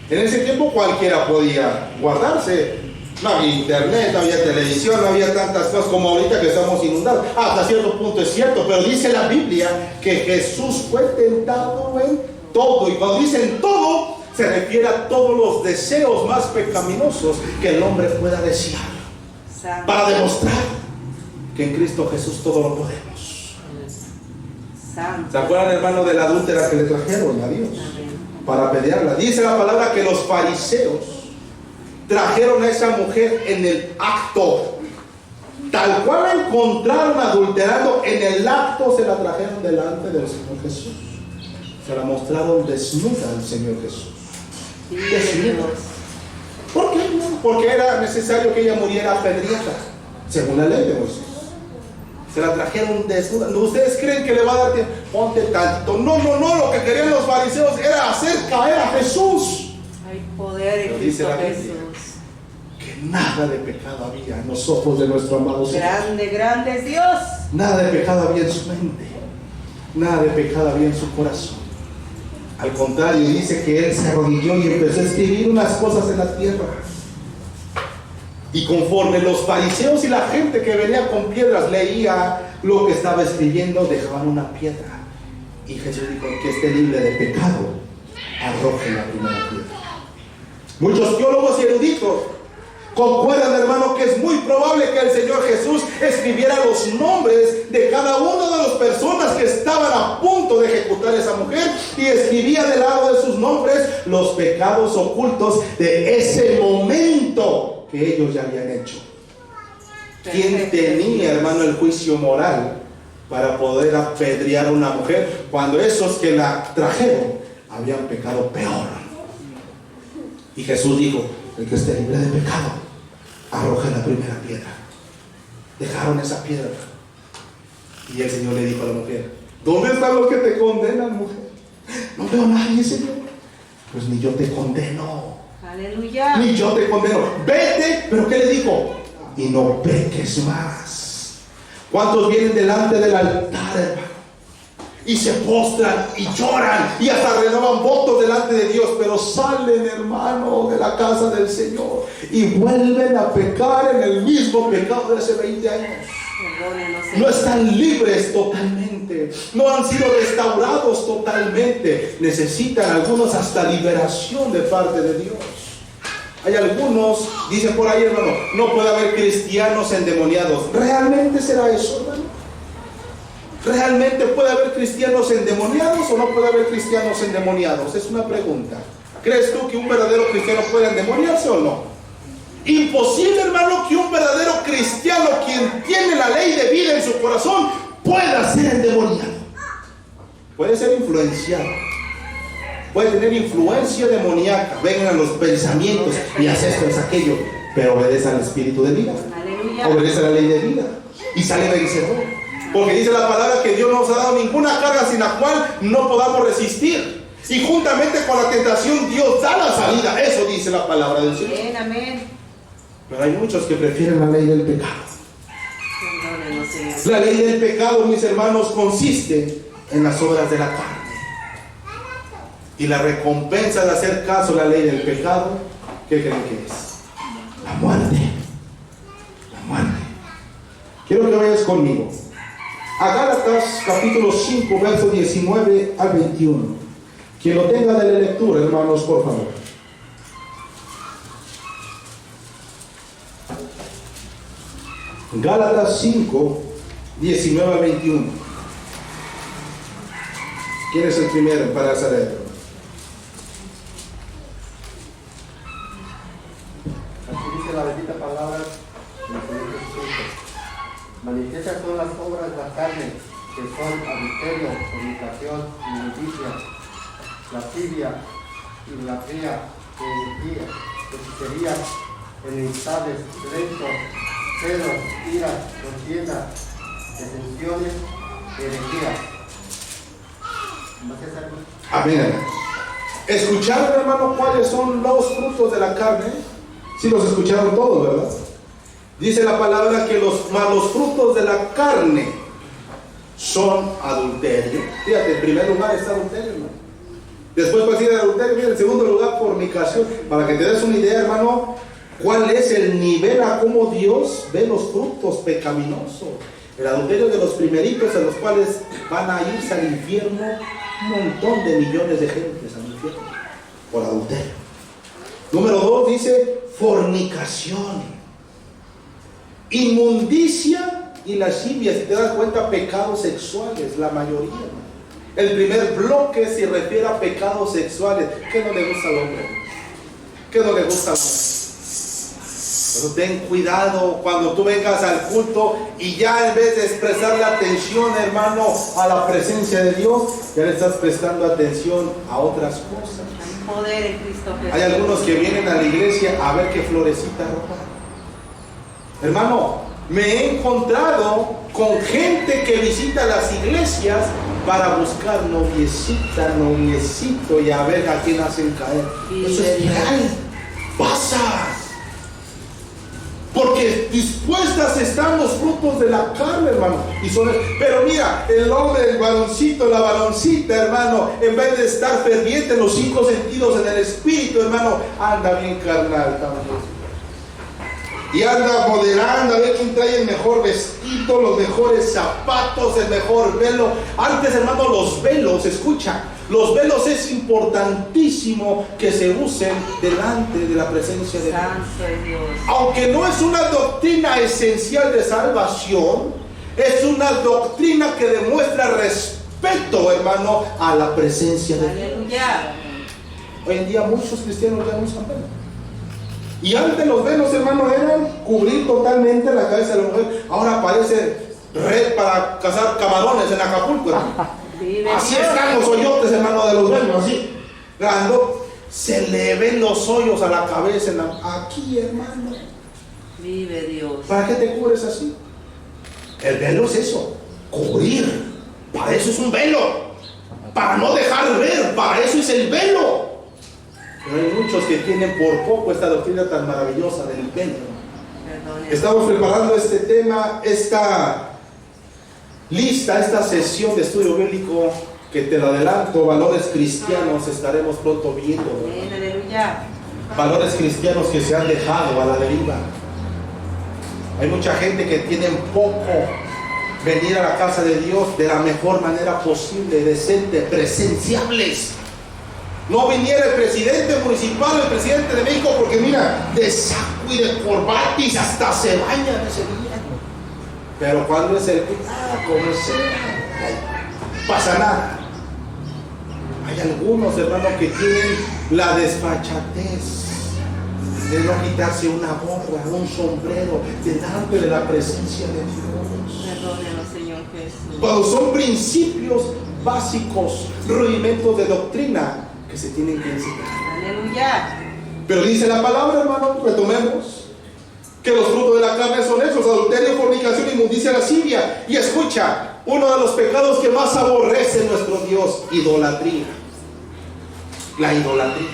Speaker 1: En ese tiempo cualquiera podía guardarse. No había internet, no había televisión, no había tantas cosas como ahorita que estamos inundados. Hasta cierto punto es cierto, pero dice la Biblia que Jesús fue tentado en todo. Y cuando dice en todo, se refiere a todos los deseos más pecaminosos que el hombre pueda desear.
Speaker 2: Santo.
Speaker 1: Para demostrar que en Cristo Jesús todo lo podemos.
Speaker 2: Santo.
Speaker 1: ¿Se acuerdan, hermano, de la adúltera que le trajeron a Dios
Speaker 2: Amén.
Speaker 1: para apedrearla? Dice la palabra que los fariseos trajeron a esa mujer en el acto. Tal cual la encontraron adulterando, en el acto se la trajeron delante del Señor Jesús. Se la mostraron desnuda al Señor Jesús.
Speaker 2: Sí,
Speaker 1: Desnuda.
Speaker 2: Dios.
Speaker 1: ¿Por qué? Porque era necesario que ella muriera apedreada, según la ley de Moisés. Se la trajeron desnuda. ¿Ustedes creen que le va a dar tiempo? Ponte tantito. No. Lo que querían los fariseos era hacer caer a Jesús.
Speaker 2: Hay poder en
Speaker 1: Pero dice
Speaker 2: Cristo
Speaker 1: la Biblia
Speaker 2: Jesús.
Speaker 1: Que nada de pecado había en los ojos de nuestro amado Señor.
Speaker 2: Grande, grande es Dios.
Speaker 1: Nada de pecado había en su mente. Nada de pecado había en su corazón. Al contrario, dice que él se arrodilló y empezó a escribir unas cosas en la tierra. Y conforme los fariseos y la gente que venía con piedras leía lo que estaba escribiendo, dejaban una piedra. Y Jesús dijo, el que esté libre de pecado, arroje la primera piedra. Muchos teólogos y eruditos concuerdan, hermano, que es muy probable que el Señor Jesús escribiera los nombres de cada una de las personas que estaban a punto de ejecutar a esa mujer, y escribía del lado de sus nombres los pecados ocultos de ese momento que ellos ya habían hecho. ¿Quién tenía, hermano, el juicio moral para poder apedrear a una mujer cuando esos que la trajeron habían pecado peor? Y Jesús dijo, el que esté libre de pecado, arroja la primera piedra. Dejaron esa piedra. Y el Señor le dijo a la mujer, ¿dónde están los que te condenan, mujer? No veo a nadie, Señor. Pues ni yo te condeno.
Speaker 2: Aleluya.
Speaker 1: Ni yo te condeno. Vete, pero ¿qué le dijo? Y no peques más. ¿Cuántos vienen delante del altar, hermano? Y se postran y lloran y hasta renuevan votos delante de Dios, pero salen, hermano, de la casa del Señor y vuelven a pecar en el mismo pecado de hace 20 años.
Speaker 2: Perdónenos,
Speaker 1: No
Speaker 2: Señor.
Speaker 1: están libres totalmente, no han sido restaurados totalmente. Necesitan algunos hasta liberación de parte de Dios. Hay algunos, dicen por ahí, hermano, no puede haber cristianos endemoniados. ¿Realmente será eso, hermano? ¿Realmente puede haber cristianos endemoniados o no puede haber cristianos endemoniados? Es una pregunta. ¿Crees tú que un verdadero cristiano puede endemoniarse o no? Imposible, hermano, que un verdadero cristiano, quien tiene la ley de vida en su corazón, pueda ser endemoniado. Puede ser influenciado, puede tener influencia demoníaca, vengan los pensamientos y haces esto, es aquello, pero obedece al espíritu de vida,
Speaker 2: Aleluya.
Speaker 1: obedece a la ley de vida y sale vencedor. Porque dice la palabra que Dios no nos ha dado ninguna carga sin la cual no podamos resistir. Y juntamente con la tentación Dios da la salida. Eso dice la palabra del Señor.
Speaker 2: Amén, amén.
Speaker 1: Pero hay muchos que prefieren la ley del pecado.
Speaker 2: Perdónenos, Señor.
Speaker 1: La ley del pecado, mis hermanos, consiste en las obras de la carne. Y la recompensa de hacer caso a la ley del pecado, ¿qué creen que es? La muerte. La muerte. Quiero que vayas conmigo a Gálatas capítulo 5, versos 19 al 21. Quien lo tenga de la lectura, hermanos, por favor. Gálatas 5, 19 al 21. ¿Quién es el primero para hacer esto?
Speaker 4: Así dice la bendita palabra del Señor Jesucristo. Manifiestas son las obras de la carne, que son adulterio, fornicación, inmundicia, lascivia, idolatría, hechicería, enemistades, pleitos, celos, iras, contiendas, disensiones, herejías. ¿No se sabe?
Speaker 1: Amén. ¿Escucharon, hermano, cuáles son los frutos de la carne? Sí, los escucharon todos, ¿verdad? Dice la palabra que los malos frutos de la carne son adulterio. Fíjate, en primer lugar está adulterio, hermano. Después va a decir adulterio, mira, en segundo lugar fornicación. Para que te des una idea, hermano, cuál es el nivel a cómo Dios ve los frutos pecaminosos. El adulterio de los primeritos, en los cuales van a irse al infierno un montón de millones de gentes al infierno por adulterio. Número 2 dice fornicación, inmundicia y lascivia. Si te das cuenta, pecados sexuales, la mayoría. El primer bloque se refiere a pecados sexuales. ¿Qué no le gusta al hombre? ¿Qué no le gusta al hombre? Pero ten cuidado cuando tú vengas al culto y ya en vez de expresarle atención, hermano, a la presencia de Dios, ya le estás prestando atención a otras cosas.
Speaker 2: Hay poder en Cristo Jesús.
Speaker 1: Hay algunos que vienen a la iglesia a ver qué florecita ropa. Hermano, me he encontrado con gente que visita las iglesias para buscar noviecita, noviecito y a ver a quién hacen caer. Eso es real. Pasa. Porque dispuestas están los frutos de la carne, hermano. Pero mira, el hombre, el varoncito, la varoncita, hermano, en vez de estar ferviente en los 5 sentidos, en el espíritu, hermano, anda bien carnal también. Y anda moderando a ver quién trae el mejor vestido, los mejores zapatos, el mejor velo. Antes, hermano, los velos, escucha, los velos es importantísimo que se usen delante de la presencia de Dios.
Speaker 2: Santo es Dios.
Speaker 1: Aunque no es una doctrina esencial de salvación, es una doctrina que demuestra respeto, hermano, a la presencia de Dios.
Speaker 2: Aleluya.
Speaker 1: Hoy en día muchos cristianos ya no usan velos. Y antes los velos, hermano, eran cubrir totalmente la cabeza de la mujer. Ahora parece red para cazar camarones en Acapulco, hermano.
Speaker 2: Vive
Speaker 1: Así
Speaker 2: Dios.
Speaker 1: están los hoyotes, hermano, de los velos, así. Grando, se le ven los hoyos a la cabeza. Aquí, hermano.
Speaker 2: Vive Dios.
Speaker 1: ¿Para qué te cubres así? El velo es eso, cubrir. Para eso es un velo. Para no dejar ver, para eso es el velo. Pero hay muchos que tienen por poco esta doctrina tan maravillosa del velo.
Speaker 2: Perdónenos.
Speaker 1: Estamos preparando este tema, esta lista, esta sesión de estudio bíblico, que te lo adelanto, valores cristianos, estaremos pronto viendo.
Speaker 2: Amén, aleluya.
Speaker 1: Valores cristianos que se han dejado a la deriva. Hay mucha gente que tiene poco venir a la casa de Dios de la mejor manera posible, decente, presenciables. No viniera el presidente municipal, el presidente de México, porque mira, de saco y de corbatis hasta se baña ese día. Pero cuando es el como sea, pasa nada. Hay algunos hermanos que tienen la desfachatez de no quitarse una gorra, un sombrero, delante de la presencia de Dios.
Speaker 2: Perdónenos, Señor Jesús.
Speaker 1: Cuando son principios básicos, rudimentos de doctrina que se tienen que enseñar.
Speaker 2: Aleluya.
Speaker 1: Pero dice la palabra, hermano, retomemos, que los frutos de la carne son esos: adulterio, fornicación, inmundicia, lascivia. Y escucha, uno de los pecados que más aborrece nuestro Dios, idolatría. La idolatría.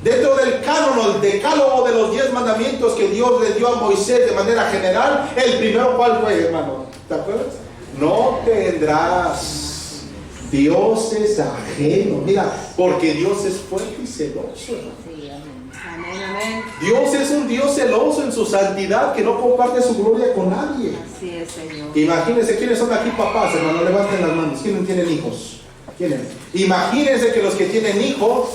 Speaker 1: Dentro del canon, el decálogo de los 10 mandamientos que Dios le dio a Moisés de manera general, el primero, ¿cuál fue, hermano? ¿Te acuerdas? No tendrás dioses ajenos. Mira, porque Dios es fuerte y celoso.
Speaker 2: Sí, amén. Amén, amén.
Speaker 1: Dios es un Dios celoso en su santidad, que no comparte su gloria con nadie.
Speaker 2: Así es, Señor.
Speaker 1: Imagínense, ¿quiénes son aquí papás, hermano? Levanten las manos. ¿Quiénes tienen hijos? ¿Quiénes? Imagínense que los que tienen hijos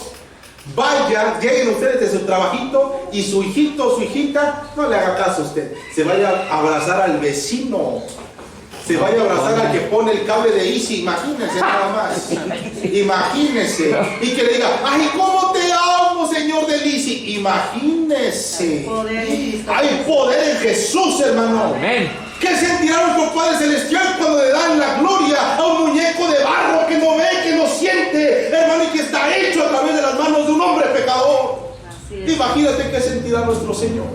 Speaker 1: vayan, lleguen ustedes de su trabajito y su hijito o su hijita, no le haga caso a usted, se vaya a abrazar al vecino, se vaya a abrazar al que pone el cable de Easy. Imagínense nada más. Imagínense. Y que le diga: ay, cómo te amo, Señor del Easy. Imagínense. Hay poder en Jesús, hermano.
Speaker 3: Amén.
Speaker 1: ¿Qué sentirá nuestro Padre Celestial cuando le dan la gloria a un muñeco de barro que no ve, que no siente, hermano, y que está hecho a través de las manos de un hombre pecador?
Speaker 2: Así es.
Speaker 1: Imagínate qué sentirá nuestro Señor.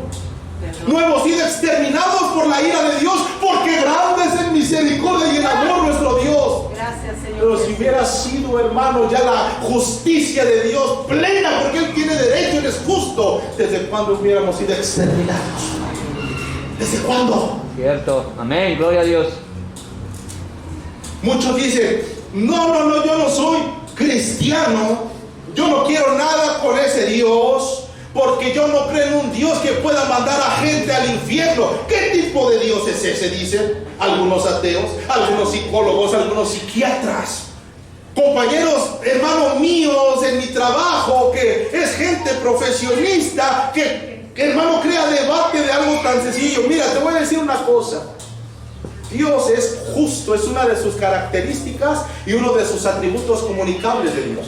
Speaker 2: Perdón.
Speaker 1: No hemos sido exterminados por la ira de Dios, porque grande es en misericordia y en amor nuestro Dios.
Speaker 2: Gracias, Señor.
Speaker 1: Pero si
Speaker 2: Jesús.
Speaker 1: hubiera sido, hermano, ya la justicia de Dios plena, porque Él tiene derecho, Él es justo, ¿desde cuándo hubiéramos sido exterminados? ¿Desde cuándo?
Speaker 3: Cierto. Amén. Gloria a Dios.
Speaker 1: Muchos dicen: no, yo no soy cristiano, yo no quiero nada con ese Dios, porque yo no creo en un Dios que pueda mandar a gente al infierno. ¿Qué tipo de Dios es ese? Dicen algunos ateos, algunos psicólogos, algunos psiquiatras. Compañeros, hermanos míos en mi trabajo, que es gente profesionista, que hermano crea debate de algo tan sencillo. Mira, te voy a decir una cosa: Dios es justo, es una de sus características y uno de sus atributos comunicables de Dios.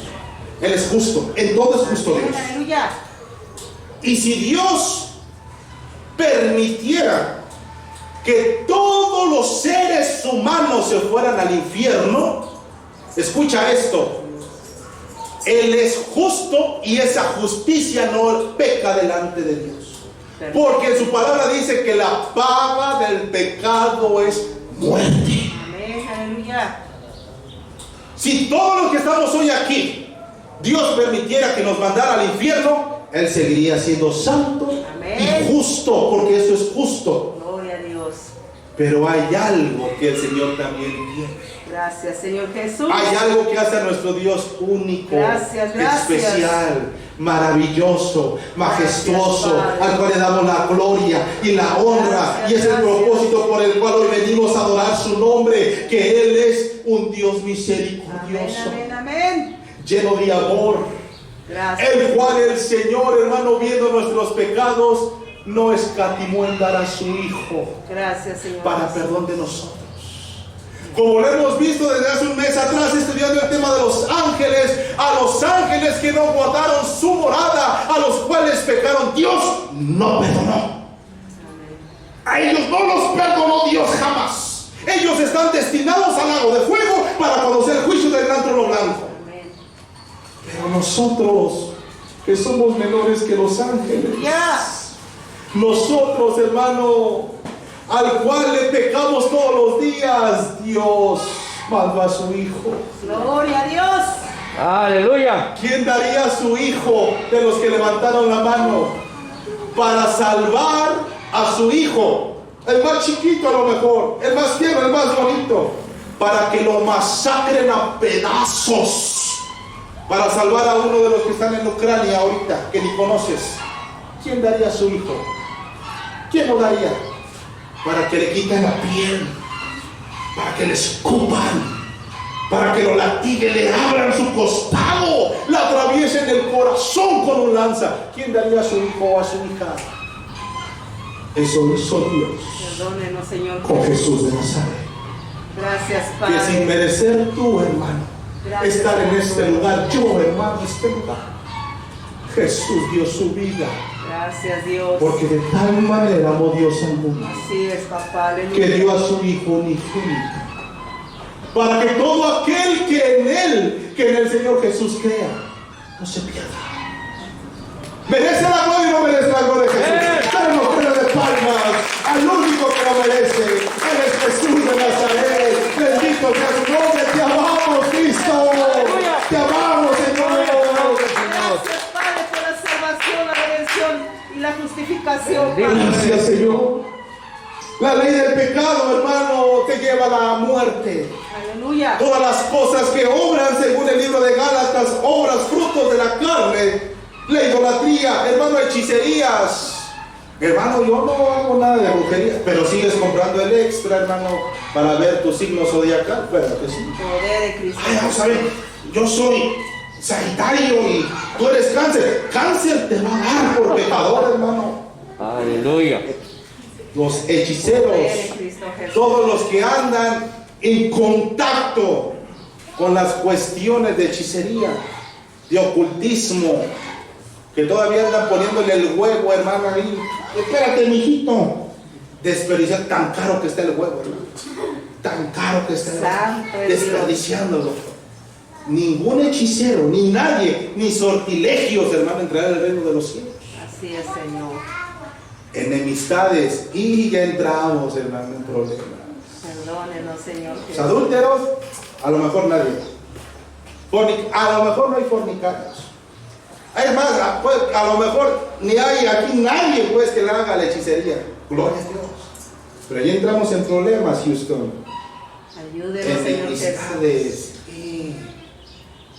Speaker 1: Él es justo, en todo es justo Dios.
Speaker 2: Aleluya.
Speaker 1: Y si Dios permitiera que todos los seres humanos se fueran al infierno, escucha esto: Él es justo y esa justicia no peca delante de Dios. Porque en su palabra dice que la paga del pecado es muerte.
Speaker 2: Amén, aleluya.
Speaker 1: Si todos los que estamos hoy aquí, Dios permitiera que nos mandara al infierno, Él seguiría siendo santo
Speaker 2: Amén.
Speaker 1: y justo, porque eso es justo.
Speaker 2: Gloria a Dios.
Speaker 1: Pero hay algo que el Señor también tiene.
Speaker 2: Gracias, Señor Jesús.
Speaker 1: Hay algo que hace a nuestro Dios único,
Speaker 2: Gracias.
Speaker 1: especial, maravilloso, majestuoso,
Speaker 2: Padre.
Speaker 1: al cual le damos la gloria y la honra.
Speaker 2: Gracias,
Speaker 1: Y es el
Speaker 2: gracias.
Speaker 1: propósito por el cual hoy venimos a adorar su nombre, que Él es un Dios
Speaker 2: Amén,
Speaker 1: misericordioso,
Speaker 2: amén, amén.
Speaker 1: lleno de amor,
Speaker 2: Gracias.
Speaker 1: el cual el Señor, hermano, viendo nuestros pecados, no escatimó en dar a su Hijo
Speaker 2: Gracias, Señor.
Speaker 1: para perdón de nosotros. Como lo hemos visto desde hace un mes atrás, estudiando el tema de los ángeles, a los ángeles que no guardaron su morada, a los cuales pecaron, Dios no perdonó.
Speaker 2: Amén.
Speaker 1: A ellos no los perdonó Dios jamás. Ellos están destinados al lago de fuego para conocer el juicio del gran trono blanco.
Speaker 2: Amén.
Speaker 1: Pero nosotros, que somos menores que los ángeles,
Speaker 2: Ya.
Speaker 1: nosotros, hermano, al cual le pecamos todos los días, Dios mandó a su Hijo.
Speaker 2: Gloria a Dios.
Speaker 3: Aleluya.
Speaker 1: ¿Quién daría a su Hijo de los que levantaron la mano para salvar a su Hijo? El más chiquito a lo mejor, el más tierno, el más bonito, para que lo masacren a pedazos, para salvar a uno de los que están en Ucrania ahorita, que ni conoces. ¿Quién daría a su Hijo? ¿Quién lo daría? para que le quiten la piel, para que le escupan, para que lo latiguen, le abran su costado, la atraviesen el corazón con un lanza. ¿Quién daría a su hijo o a su hija? Eso hizo Dios
Speaker 2: Perdónenos, Señor.
Speaker 1: con Jesús de Nazaret.
Speaker 2: Gracias,
Speaker 1: Que sin
Speaker 2: Padre.
Speaker 1: merecer tú, hermano,
Speaker 2: Gracias,
Speaker 1: estar en
Speaker 2: Señor.
Speaker 1: este lugar, yo, hermano, este lugar, Jesús dio su vida,
Speaker 2: Gracias, Dios.
Speaker 1: porque de tal manera amó Dios al mundo,
Speaker 2: Así es, papá.
Speaker 1: que
Speaker 2: Aleluya.
Speaker 1: dio a su Hijo unigénito, para que todo aquel que en el Señor Jesús crea, no se pierda. ¿Merece la gloria o no merece la gloria de Jesús? Damos pena de palmas al único que lo merece. Él es Jesús de Nazaret. Bendito sea su nombre. Te amamos, Cristo. Te amamos, Señor.
Speaker 2: Gracias, Padre, por la salvación, la redención y la justificación, Padre.
Speaker 1: Gracias, Señor. La ley del pecado, hermano, te lleva a la muerte.
Speaker 2: Aleluya.
Speaker 1: Todas las cosas que obran, según el libro de Gálatas, obras, frutos de la carne, la idolatría, hermano, hechicerías. Hermano, yo no hago nada de brujería, pero sigues comprando el extra, hermano, para ver tu signo zodiacal. ¿Verdad que sí?
Speaker 2: Poder de Cristo.
Speaker 1: Ay, vamos a ver, yo soy Sagitario y tú eres Cáncer. Cáncer te va a dar por pecador, hermano.
Speaker 3: Aleluya.
Speaker 1: Los hechiceros,
Speaker 2: Poder de Cristo Jesús.
Speaker 1: todos los que andan en contacto con las cuestiones de hechicería, de ocultismo, que todavía andan poniéndole el huevo, hermano, ahí. Espérate, mijito. Desperdiciar, tan caro que está el huevo, hermano. Tan caro que está el huevo.
Speaker 2: Santo es Dios.
Speaker 1: Desperdiciándolo. Ningún hechicero, ni nadie, ni sortilegios, hermano, entrará en el reino de los cielos.
Speaker 2: Así es, Señor.
Speaker 1: Enemistades, y ya entramos, hermano, en problemas.
Speaker 2: Perdónenos, Señor
Speaker 1: Los
Speaker 2: Jesús.
Speaker 1: adúlteros, a lo mejor nadie. A lo mejor no hay fornicarios. Hay más, a lo mejor ni hay aquí nadie pues que le haga la hechicería. Gloria a Dios. Pero ya entramos en problemas, Houston.
Speaker 2: Ayúdenos, Señor Jesús.
Speaker 1: Enemistades.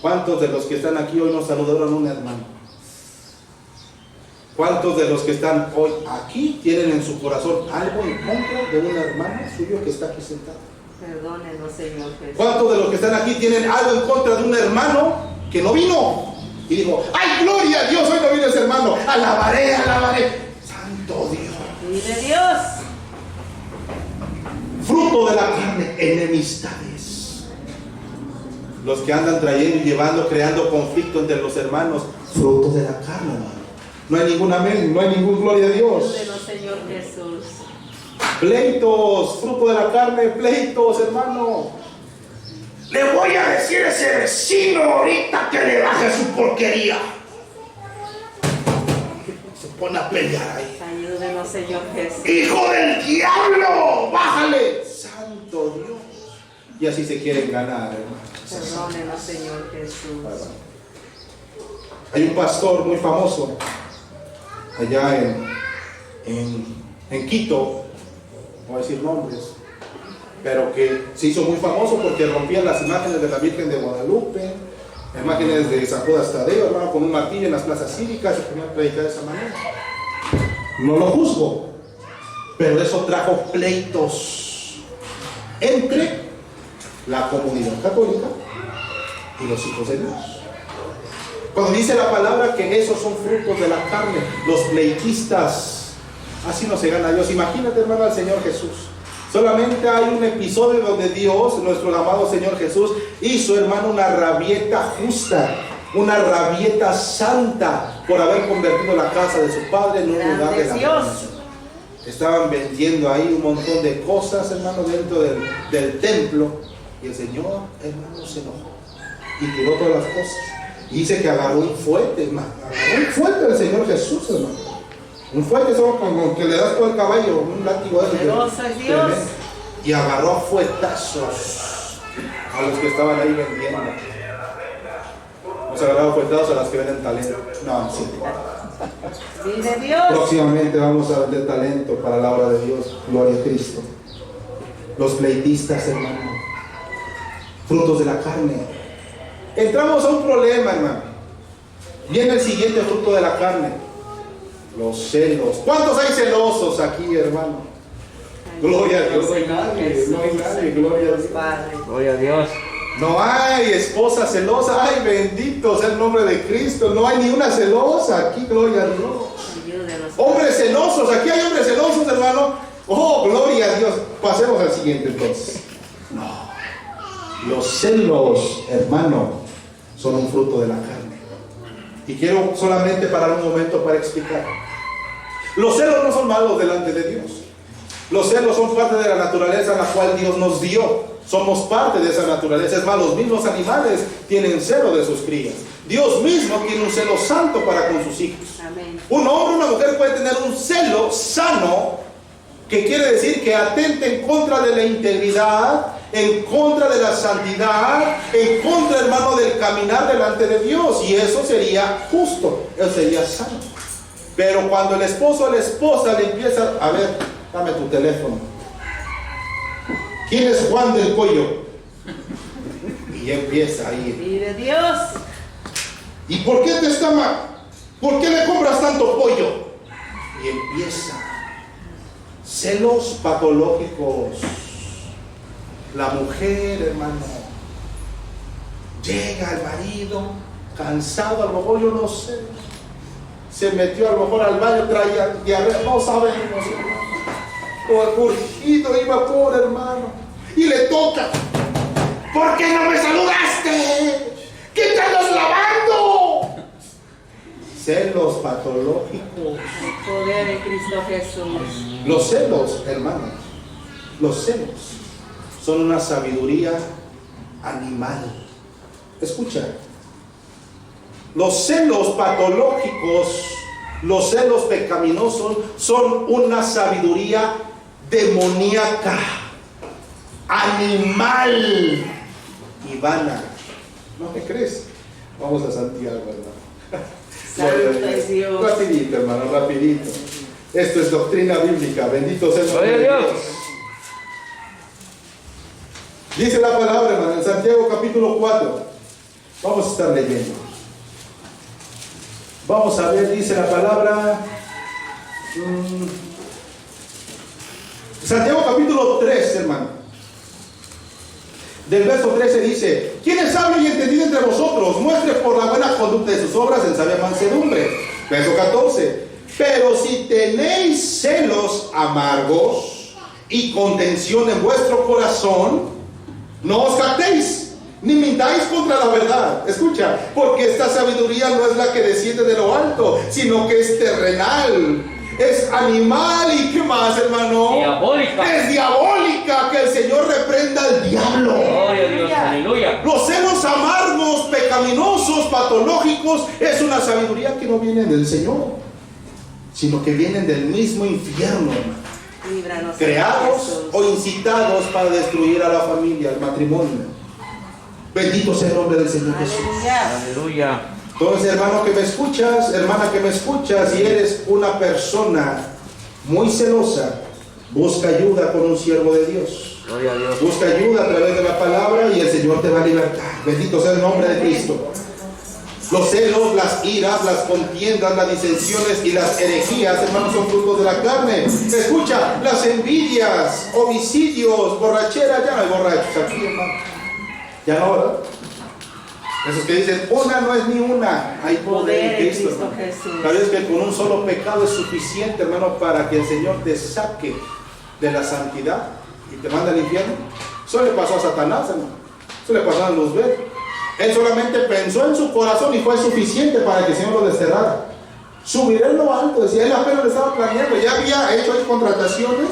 Speaker 1: ¿Cuántos de los que están aquí hoy nos saludaron a un hermano? ¿Cuántos de los que están hoy aquí tienen en su corazón algo en contra de un hermano suyo que está aquí sentado?
Speaker 2: Perdónenos, Señor Jesús.
Speaker 1: ¿Cuántos de los que están aquí tienen algo en contra de un hermano que no vino? Y dijo, ¡ay, gloria a Dios! Hoy no vino ese hermano. Alabaré, alabaré. Santo Dios.
Speaker 2: Vive Dios.
Speaker 1: Fruto de la carne, enemistades. Los que andan trayendo y llevando, creando conflicto entre los hermanos. Fruto de la carne, hermano. No hay ningún amén, no hay ningún gloria a Dios.
Speaker 2: Ayúdenos, Señor Jesús.
Speaker 1: Pleitos, fruto de la carne, pleitos, hermano. Le voy a decir a ese vecino ahorita que le baje su porquería. Se pone a pelear ahí.
Speaker 2: Ayúdenos, Señor Jesús.
Speaker 1: ¡Hijo del diablo! ¡Bájale! ¡Santo Dios! Y así se quieren ganar, hermano.
Speaker 2: Perdónenos, Señor Jesús.
Speaker 1: Hay un pastor muy famoso allá en Quito, no voy a decir nombres, pero que se hizo muy famoso porque rompía las imágenes de la Virgen de Guadalupe, imágenes de San Judas Tadeo, hermano, con un martillo en las plazas cívicas, se ponía a predicar de esa manera. No lo juzgo, pero eso trajo pleitos entre la comunidad católica y los hijos de Dios. Cuando dice la palabra que esos son frutos de la carne, los pleitistas, así no se gana Dios. Imagínate, hermano, al Señor Jesús. Solamente hay un episodio donde Dios, nuestro amado Señor Jesús, hizo, hermano, una rabieta justa, una rabieta santa por haber convertido la casa de su padre en un lugar de la
Speaker 2: Dios.
Speaker 1: Estaban vendiendo ahí un montón de cosas, hermano, dentro del templo. Y el Señor, hermano, se enojó y tiró todas las cosas. Y dice que agarró un fuete, hermano. Agarró un fuete del Señor Jesús, hermano. Un fuete solo con que le das todo el caballo, un látigo de
Speaker 2: Poderoso es Dios.
Speaker 1: tremendo. Y agarró a fuetazos a los que estaban ahí vendiendo. Nos agarró a fuetazos a las que venden talento. No, sí.
Speaker 2: Vive Dios.
Speaker 1: Próximamente vamos a vender talento para la obra de Dios. Gloria a Cristo. Los pleitistas, hermano. Frutos de la carne. Entramos a un problema, hermano. Viene el siguiente fruto de la carne. Los celos. ¿Cuántos hay celosos aquí, hermano? Gloria a Dios.
Speaker 2: Señor Jesús.
Speaker 1: No hay nadie, gloria a Dios.
Speaker 2: Padre.
Speaker 3: Gloria a Dios.
Speaker 1: No hay esposa celosa. Ay, bendito sea el nombre de Cristo. No hay ni una celosa aquí, gloria a Dios.
Speaker 2: Ayúdenos.
Speaker 1: Hombres celosos, aquí hay hombres celosos, hermano. Oh, gloria a Dios. Pasemos al siguiente entonces. No. Los celos, hermano, son un fruto de la carne. Y quiero solamente parar un momento para explicar. Los celos no son malos delante de Dios. Los celos son parte de la naturaleza a la cual Dios nos dio. Somos parte de esa naturaleza. Es más, los mismos animales tienen celo de sus crías. Dios mismo tiene un celo santo para con sus hijos.
Speaker 2: Amén.
Speaker 1: Un hombre o una mujer puede tener un celo sano, que quiere decir que atente en contra de la integridad, en contra de la santidad, en contra, hermano, del caminar delante de Dios. Y eso sería justo, eso sería sano. Pero cuando el esposo o la esposa le empieza, a ver, dame tu teléfono. ¿Quién es Juan del Pollo? Y empieza ahí.
Speaker 2: Vive Dios.
Speaker 1: ¿Y por qué te está mal? ¿Por qué le compras tanto pollo? Y empieza. Celos patológicos. La mujer, hermano, llega al marido cansado, a lo mejor yo no sé, se metió a lo mejor al baño, traía diarrea, no sabemos, hermano. O urgido iba por hermano, y le toca. ¿Por qué no me saludaste? ¿Qué estás lavando? Celos patológicos.
Speaker 2: El poder de Cristo Jesús.
Speaker 1: Los celos, hermanos, los celos son una sabiduría animal. Escucha, los celos patológicos, los celos pecaminosos son una sabiduría demoníaca, animal y vana. ¿No me crees? Vamos a Santiago, hermano.
Speaker 2: Santo es Dios.
Speaker 1: Rapidito, hermano, rapidito. Esto es doctrina bíblica. Bendito sea el nombre de
Speaker 3: Gloria a
Speaker 1: Dios.
Speaker 3: Dios.
Speaker 1: Dice la palabra, hermano, en Santiago capítulo 4. Vamos a estar leyendo. Vamos a ver, dice la palabra. Santiago capítulo 3, hermano. Del verso 13 dice: ¿Quién es sabio y entendido entre vosotros? Muestre por la buena conducta de sus obras en sabia mansedumbre. Verso 14: pero si tenéis celos amargos y contención en vuestro corazón, no os jactéis, ni mintáis contra la verdad. Escucha, porque esta sabiduría no es la que desciende de lo alto, sino que es terrenal, es animal. ¿Y qué más, hermano?
Speaker 3: Diabólica.
Speaker 1: Es diabólica. Que el Señor reprenda al diablo.
Speaker 3: Gloria a Dios. Aleluya.
Speaker 1: Los celos amargos, pecaminosos, patológicos, es una sabiduría que no viene del Señor, sino que vienen del mismo infierno, hermano.
Speaker 2: Líbranos,
Speaker 1: Creados
Speaker 2: Jesús.
Speaker 1: o incitados para destruir a la familia, al matrimonio. Bendito sea el nombre del Señor Jesús.
Speaker 2: Aleluya.
Speaker 3: Aleluya.
Speaker 1: Entonces, hermano que me escuchas, hermana que me escuchas, si eres una persona muy celosa, busca ayuda con un siervo de Dios.
Speaker 3: Gloria a Dios.
Speaker 1: Busca ayuda a través de la palabra y el Señor te va a libertar. Bendito sea el nombre de Cristo. Los celos, las iras, las contiendas, las disensiones y las herejías, hermanos, son frutos de la carne. Escucha, las envidias, homicidios, borracheras. Ya no hay borrachos aquí, hermano. Ya no, ¿verdad? Esos que dicen, una no es ni una. Hay poder en Cristo, hermano.
Speaker 2: Jesús.
Speaker 1: Sabes que con un solo pecado es suficiente, hermano, para que el Señor te saque de la santidad y te manda al infierno. Eso le pasó a Satanás, hermano. Eso le pasó a Luzbel. Él solamente pensó en su corazón y fue suficiente para que el Señor lo desterrara. Subiré en lo alto, decía, él apenas le estaba planeando, ya había hecho ahí contrataciones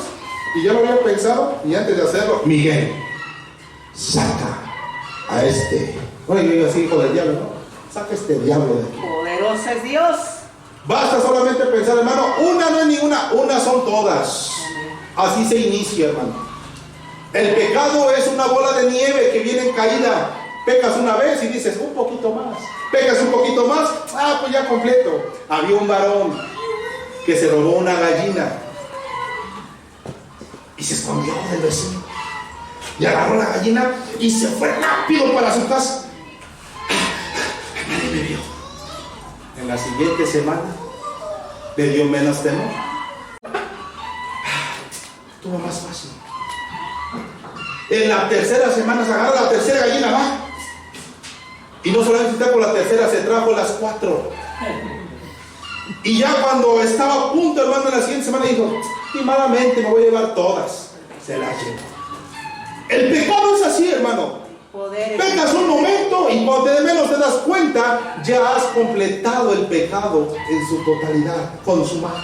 Speaker 1: y ya lo había pensado, y antes de hacerlo, Miguel, saca a este, bueno, yo digo así, hijo del diablo, ¿no? Saca este diablo de aquí.
Speaker 2: Poderoso es Dios.
Speaker 1: Basta solamente pensar, hermano, una no es ni una son todas. Así se inicia, hermano. El pecado es una bola de nieve que viene en caída. Pecas una vez y dices, un poquito más. Pecas un poquito más, pues ya completo. Había un varón que se robó una gallina y se escondió del vecino. Y agarró la gallina y se fue rápido para su casa. Nadie me vio. En la siguiente semana le dio menos temor. Todo más fácil. En la tercera semana se agarra la tercera gallina, va. Y no solamente está por la tercera, se trajo las 4. Y ya cuando estaba a punto, hermano, en la siguiente semana dijo, estimadamente me voy a llevar todas. Se las llevó. El pecado es así, hermano. Vengas un momento y cuando de menos te das cuenta, ya has completado el pecado en su totalidad, consumado.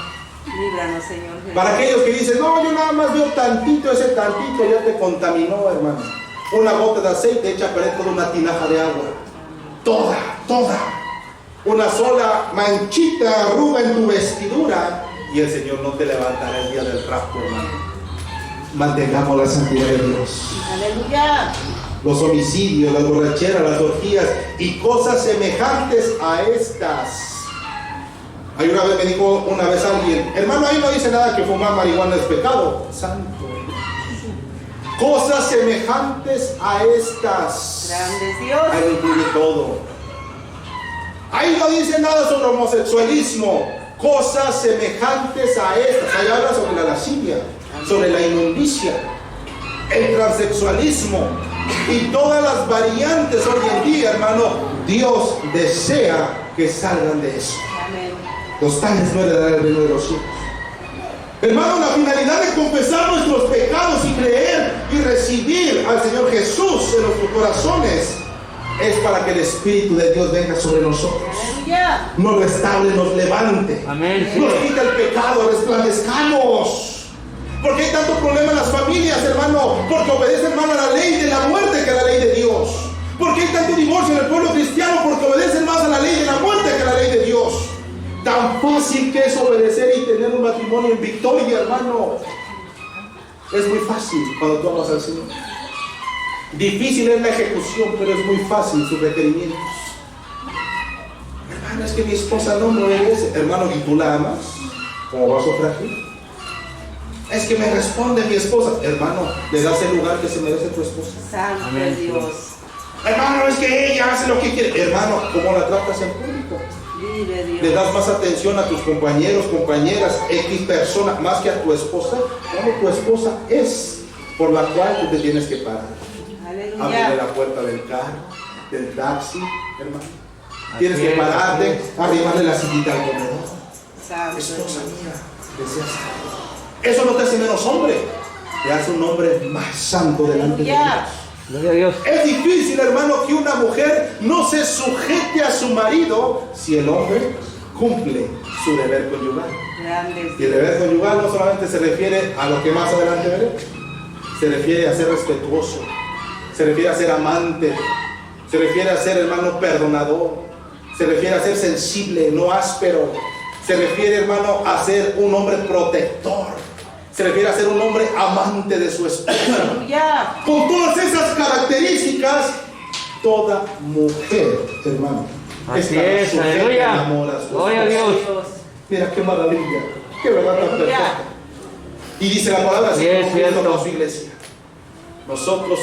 Speaker 2: Líbranos, Señor Jesús.
Speaker 1: Para aquellos que dicen, no, yo nada más veo tantito, ese tantito ya te contaminó, hermano. Una gota de aceite echa a perder toda una tinaja de agua. Toda. Una sola manchita, arruga en tu vestidura y el Señor no te levantará el día del rapto, hermano. Mantengamos la santidad de Dios.
Speaker 2: Aleluya.
Speaker 1: Los homicidios, las borracheras, las orgías y cosas semejantes a estas. Hay una vez me dijo alguien, hermano, ahí no dice nada que fumar marihuana es pecado. Santo. Cosas semejantes a estas.
Speaker 2: Grande Dios.
Speaker 1: Ahí lo incluye todo. Ahí no dice nada sobre homosexualismo. Cosas semejantes a estas. Ahí habla sobre la lascivia, sobre la inmundicia, el transexualismo y todas las variantes hoy en día, hermano. Dios desea que salgan de eso.
Speaker 2: Amén.
Speaker 1: Los tales no heredarán el reino de los cielos. Hermano, la finalidad de confesar nuestros pecados y creer y recibir al Señor Jesús en nuestros corazones es para que el Espíritu de Dios venga sobre nosotros.
Speaker 2: Aleluya.
Speaker 1: Nos restaure, nos levante.
Speaker 3: Amén.
Speaker 1: Nos quita el pecado, resplandezcamos. ¿Por qué hay tanto problema en las familias, hermano? Porque obedecen más a la ley de la muerte que a la ley de Dios. ¿Por qué hay tanto divorcio en el pueblo cristiano? Porque obedecen más a la ley de la muerte que a la ley de Dios. Tan fácil que es obedecer y tener un matrimonio en victoria, hermano. Es muy fácil cuando tú amas al Señor. Difícil es la ejecución, pero es muy fácil sus requerimientos. Hermano, es que mi esposa no me obedece. Hermano, ¿y tú la amas como vaso frágil? Es que me responde mi esposa. Hermano, le das el lugar que se merece tu esposa.
Speaker 2: Santo
Speaker 3: Amén.
Speaker 2: Dios.
Speaker 1: Hermano, es que ella hace lo que quiere. Hermano, ¿cómo la tratas en público?
Speaker 2: Libre Dios.
Speaker 1: Le das más atención a tus compañeros, compañeras, X persona, más que a tu esposa. Como tu esposa es por la cual tú te tienes que parar. Ábrele
Speaker 2: Aleluya.
Speaker 1: la puerta del carro, del taxi, hermano. Tienes que pararte, arrimarle la sillita al comedor.
Speaker 2: Santo
Speaker 1: Esposa
Speaker 2: Dios.
Speaker 1: mía, deseas algo. Eso no te hace menos hombre, te hace un hombre más santo delante de Dios.
Speaker 2: Aleluya.
Speaker 3: Gloria a Dios.
Speaker 1: Es difícil, hermano, que una mujer no se sujete a su marido si el hombre cumple su deber conyugal.
Speaker 2: Grande
Speaker 1: Y el deber conyugal no solamente se refiere a lo que más adelante veremos, se refiere a ser respetuoso, se refiere a ser amante, se refiere a ser, hermano, perdonador, se refiere a ser sensible, no áspero, se refiere, hermano, a ser un hombre protector, se refiere a ser un hombre amante de su esposa.
Speaker 2: Aleluya.
Speaker 1: Con todas esas características, toda mujer, hermano,
Speaker 3: Así
Speaker 1: estará
Speaker 3: es,
Speaker 1: sujeta
Speaker 3: aleluya.
Speaker 1: al amor a su
Speaker 3: Gloria a
Speaker 1: esposo.
Speaker 3: Dios.
Speaker 1: Mira qué maravilla, qué verdad tan
Speaker 2: Aleluya.
Speaker 1: perfecta. Y dice la palabra así,
Speaker 3: Sí, es
Speaker 1: como
Speaker 3: cierto.
Speaker 1: Cristo con su iglesia. Nosotros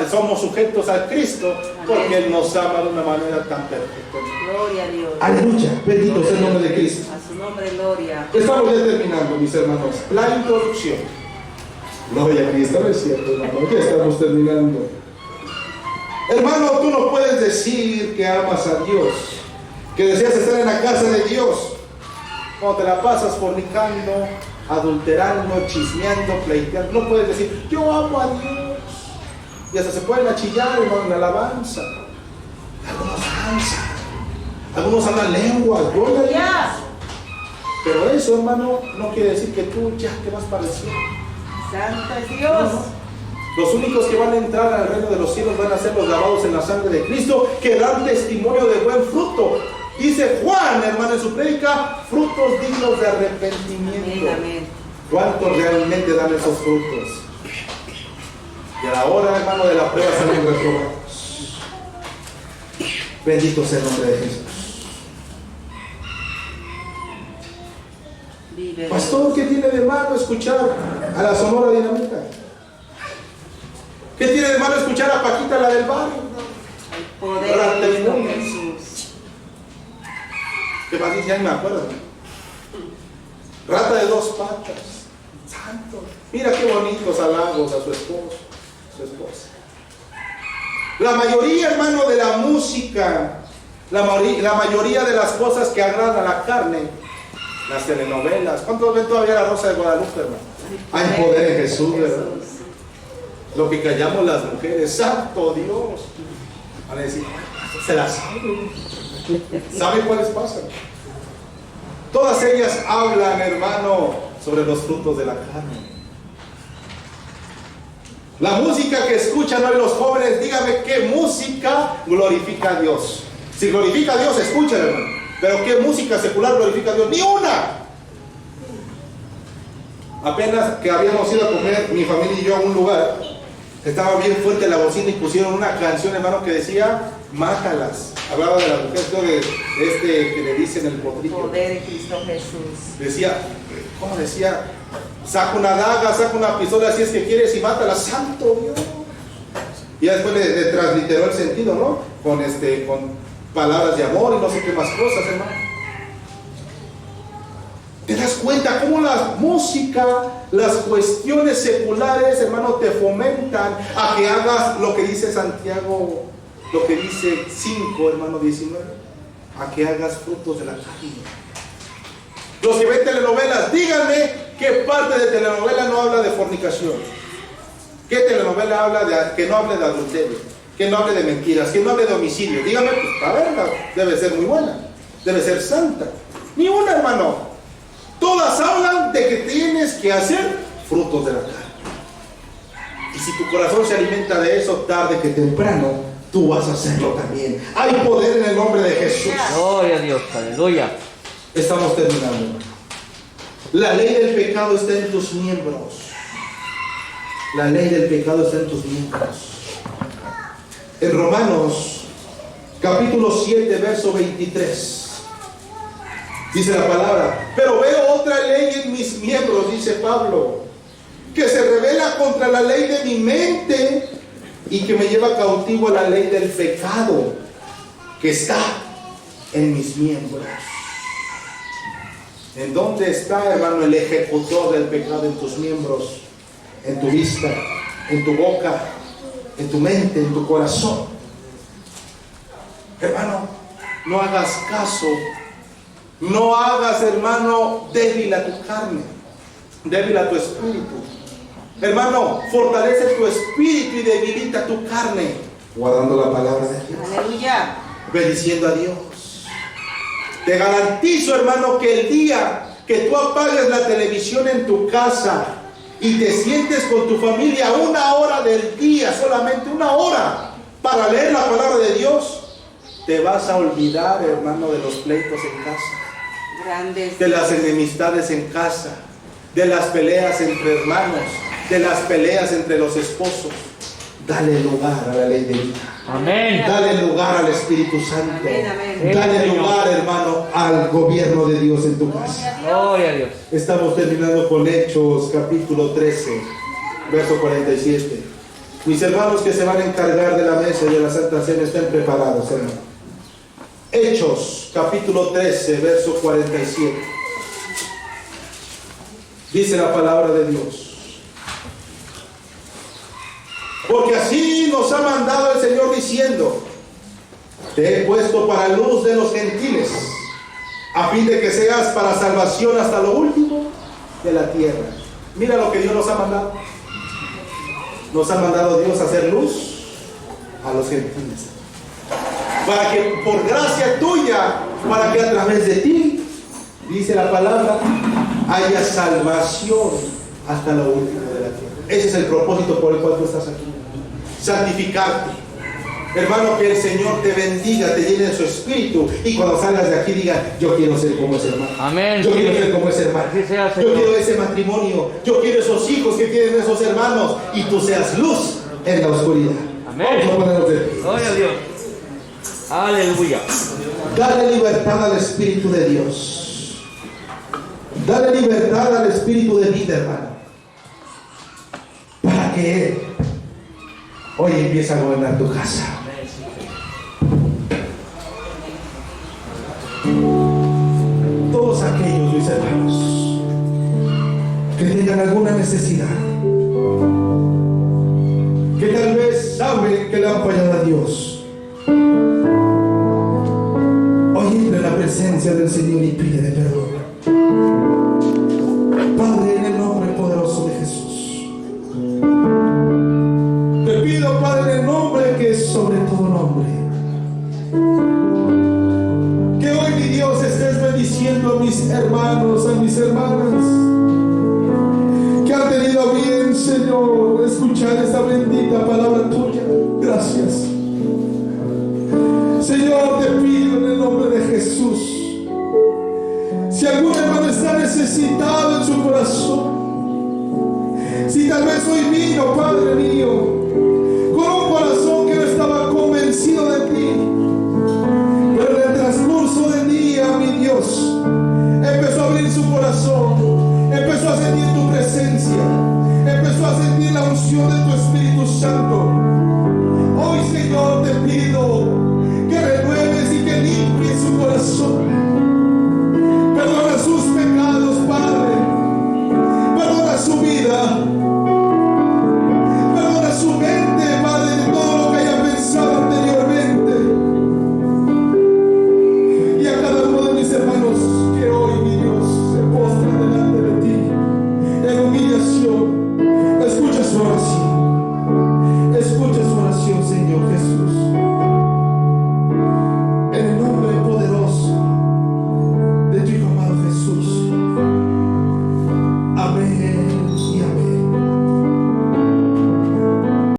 Speaker 1: somos sujetos a Cristo porque Él nos ama de una manera tan perfecta.
Speaker 2: Gloria a Dios.
Speaker 1: Aleluya, bendito sea el nombre de Cristo.
Speaker 2: A su nombre, gloria.
Speaker 1: Estamos ya terminando, mis hermanos, la introducción. Gloria a Cristo, no es cierto, hermano, ya estamos terminando. Hermano, tú no puedes decir que amas a Dios, que deseas estar en la casa de Dios, cuando te la pasas fornicando, adulterando, chismeando, pleiteando. No puedes decir, yo amo a Dios. Y hasta se pueden achillar, hermano, en la alabanza. Algunos danzan, algunos hablan lenguas, gloria a Dios.
Speaker 2: Ya.
Speaker 1: Pero eso, hermano, no quiere decir que tú ya te vas para el cielo.
Speaker 2: Santo es Dios.
Speaker 1: Los únicos que van a entrar al reino de los cielos van a ser los lavados en la sangre de Cristo, que dan testimonio de buen fruto. Dice Juan, hermano, en su prédica, frutos dignos de arrepentimiento.
Speaker 2: Amén, amén.
Speaker 1: ¿Cuántos realmente dan esos frutos? Y a la hora, hermano, de la prueba salen reprobados. Bendito sea el nombre de Jesús.
Speaker 2: Vive.
Speaker 1: Pastor, ¿qué tiene de malo escuchar a la Sonora Dinamita? ¿Qué tiene de malo escuchar a Paquita, la del barrio?
Speaker 2: El poder de Cristo Jesús.
Speaker 1: ¿Qué más dice? Ya ni me acuerdo. Rata de dos patas.
Speaker 2: santos.
Speaker 1: Mira qué bonitos halagos a su esposo, su esposa. La mayoría, hermano, de la música, la mayoría de las cosas que agradan a la carne, las telenovelas. ¿Cuántos ven todavía La Rosa de Guadalupe, hermano? Hay poder en Jesús, ¿verdad? Lo que callamos las mujeres, santo Dios. Van a decir, se las saben. ¿Saben cuáles pasan? Todas ellas hablan, hermano, sobre los frutos de la carne. La música que escuchan hoy los jóvenes, dígame qué música glorifica a Dios. Si glorifica a Dios, escuchen, hermano. Pero qué música secular glorifica a Dios, ni una. Apenas que habíamos ido a comer mi familia y yo a un lugar, estaba bien fuerte la bocina y pusieron una canción, hermano, que decía mátalas. Hablaba de la mujer, que le dicen el potrillo.
Speaker 2: Poder de Cristo Jesús.
Speaker 1: Decía, ¿cómo decía? Saca una daga, saca una pistola si es que quieres y mátala, santo Dios. Y después le transliteró el sentido, ¿no? Con palabras de amor y no sé qué más cosas, hermano. ¿Te das cuenta cómo la música, las cuestiones seculares, hermano, te fomentan a que hagas lo que dice Santiago, lo que dice 5, hermano, 19? A que hagas frutos de la carne. Los que ven telenovelas, díganme qué parte de telenovela no habla de fornicación. ¿Qué telenovela habla que no hable de adulterio? Que no hable de mentiras, que no hable de homicidio. Dígame, pues, a verla, debe ser muy buena, debe ser santa. Ni una, hermano. Todas hablan de que tienes que hacer frutos de la carne. Y si tu corazón se alimenta de eso, tarde que temprano, tú vas a hacerlo también. Hay poder en el nombre de Jesús.
Speaker 3: Gloria a Dios, aleluya.
Speaker 1: Estamos terminando. La ley del pecado está en tus miembros. La ley del pecado está en tus miembros. En Romanos, capítulo 7, verso 23. Dice la palabra, pero veo otra ley en mis miembros, dice Pablo, que se revela contra la ley de mi mente y que me lleva cautivo a la ley del pecado que está en mis miembros. ¿En dónde está, hermano, el ejecutor del pecado? En tus miembros, en tu vista, en tu boca, en tu mente, en tu corazón. Hermano, no hagas caso. No hagas, hermano, débil a tu carne, débil a tu espíritu. Hermano, fortalece tu espíritu y debilita tu carne, guardando la palabra de Dios.
Speaker 2: Aleluya.
Speaker 1: Bendiciendo a Dios. Te garantizo, hermano, que el día que tú apagues la televisión en tu casa y te sientes con tu familia 1 hora del día, solamente 1 hora, para leer la palabra de Dios, te vas a olvidar, hermano, de los pleitos en casa.
Speaker 2: Grandes.
Speaker 1: De las enemistades en casa, de las peleas entre hermanos, de las peleas entre los esposos. Dale lugar a la ley de vida.
Speaker 3: Amén.
Speaker 1: Dale lugar al Espíritu Santo.
Speaker 2: Amén, amén.
Speaker 1: Dale lugar, hermano, al gobierno de Dios en tu casa.
Speaker 3: Gloria a Dios.
Speaker 1: Estamos terminando con Hechos, capítulo 13, verso 47. Mis hermanos que se van a encargar de la mesa y de la Santa Cena estén preparados, hermano. Hechos, capítulo 13, verso 47. Dice la palabra de Dios. Porque así nos ha mandado el Señor diciendo, te he puesto para luz de los gentiles, a fin de que seas para salvación hasta lo último de la tierra. Mira lo que Dios nos ha mandado. Nos ha mandado Dios a hacer luz a los gentiles. Para que por gracia tuya, para que a través de ti, dice la palabra, haya salvación hasta lo último de la tierra. Ese es el propósito por el cual tú estás aquí. Santificarte. Hermano, que el Señor te bendiga, te llene de su espíritu, y cuando salgas de aquí diga, yo quiero ser como ese hermano.
Speaker 3: Amén.
Speaker 1: Yo quiero ser como ese hermano.
Speaker 3: Así sea,
Speaker 1: Yo
Speaker 3: Señor.
Speaker 1: quiero ese matrimonio. Yo quiero esos hijos que tienen esos hermanos, y tú seas luz en la oscuridad.
Speaker 3: Amén.
Speaker 1: Vamos a ponernos de pie.
Speaker 3: Gloria a Dios. Aleluya.
Speaker 1: Dale libertad al Espíritu de Dios. Dale libertad al Espíritu de vida, hermano, para que Él hoy empiece a gobernar tu casa. Todos aquellos, mis hermanos, que tengan alguna necesidad, que tal vez saben que le han fallado a Dios, hoy entra en la presencia del Señor y pide perdón. Padre, en el nombre poderoso de Jesús, te pido, Padre, en el nombre que es sobre todo nombre, que hoy, mi Dios, estés bendiciendo a mis hermanos, a mis hermanas, que han tenido a bien, Señor, escuchar esta bendita palabra tuya. Gracias. Señor, te pido en el nombre de Jesús, si algún hermano está necesitado en su corazón, si tal vez hoy vino, Padre mío, con un corazón que no estaba convencido de ti, pero en el transcurso del día, mi Dios, empezó a abrir su corazón, empezó a sentir tu presencia, empezó a sentir la unción de tu Espíritu Santo,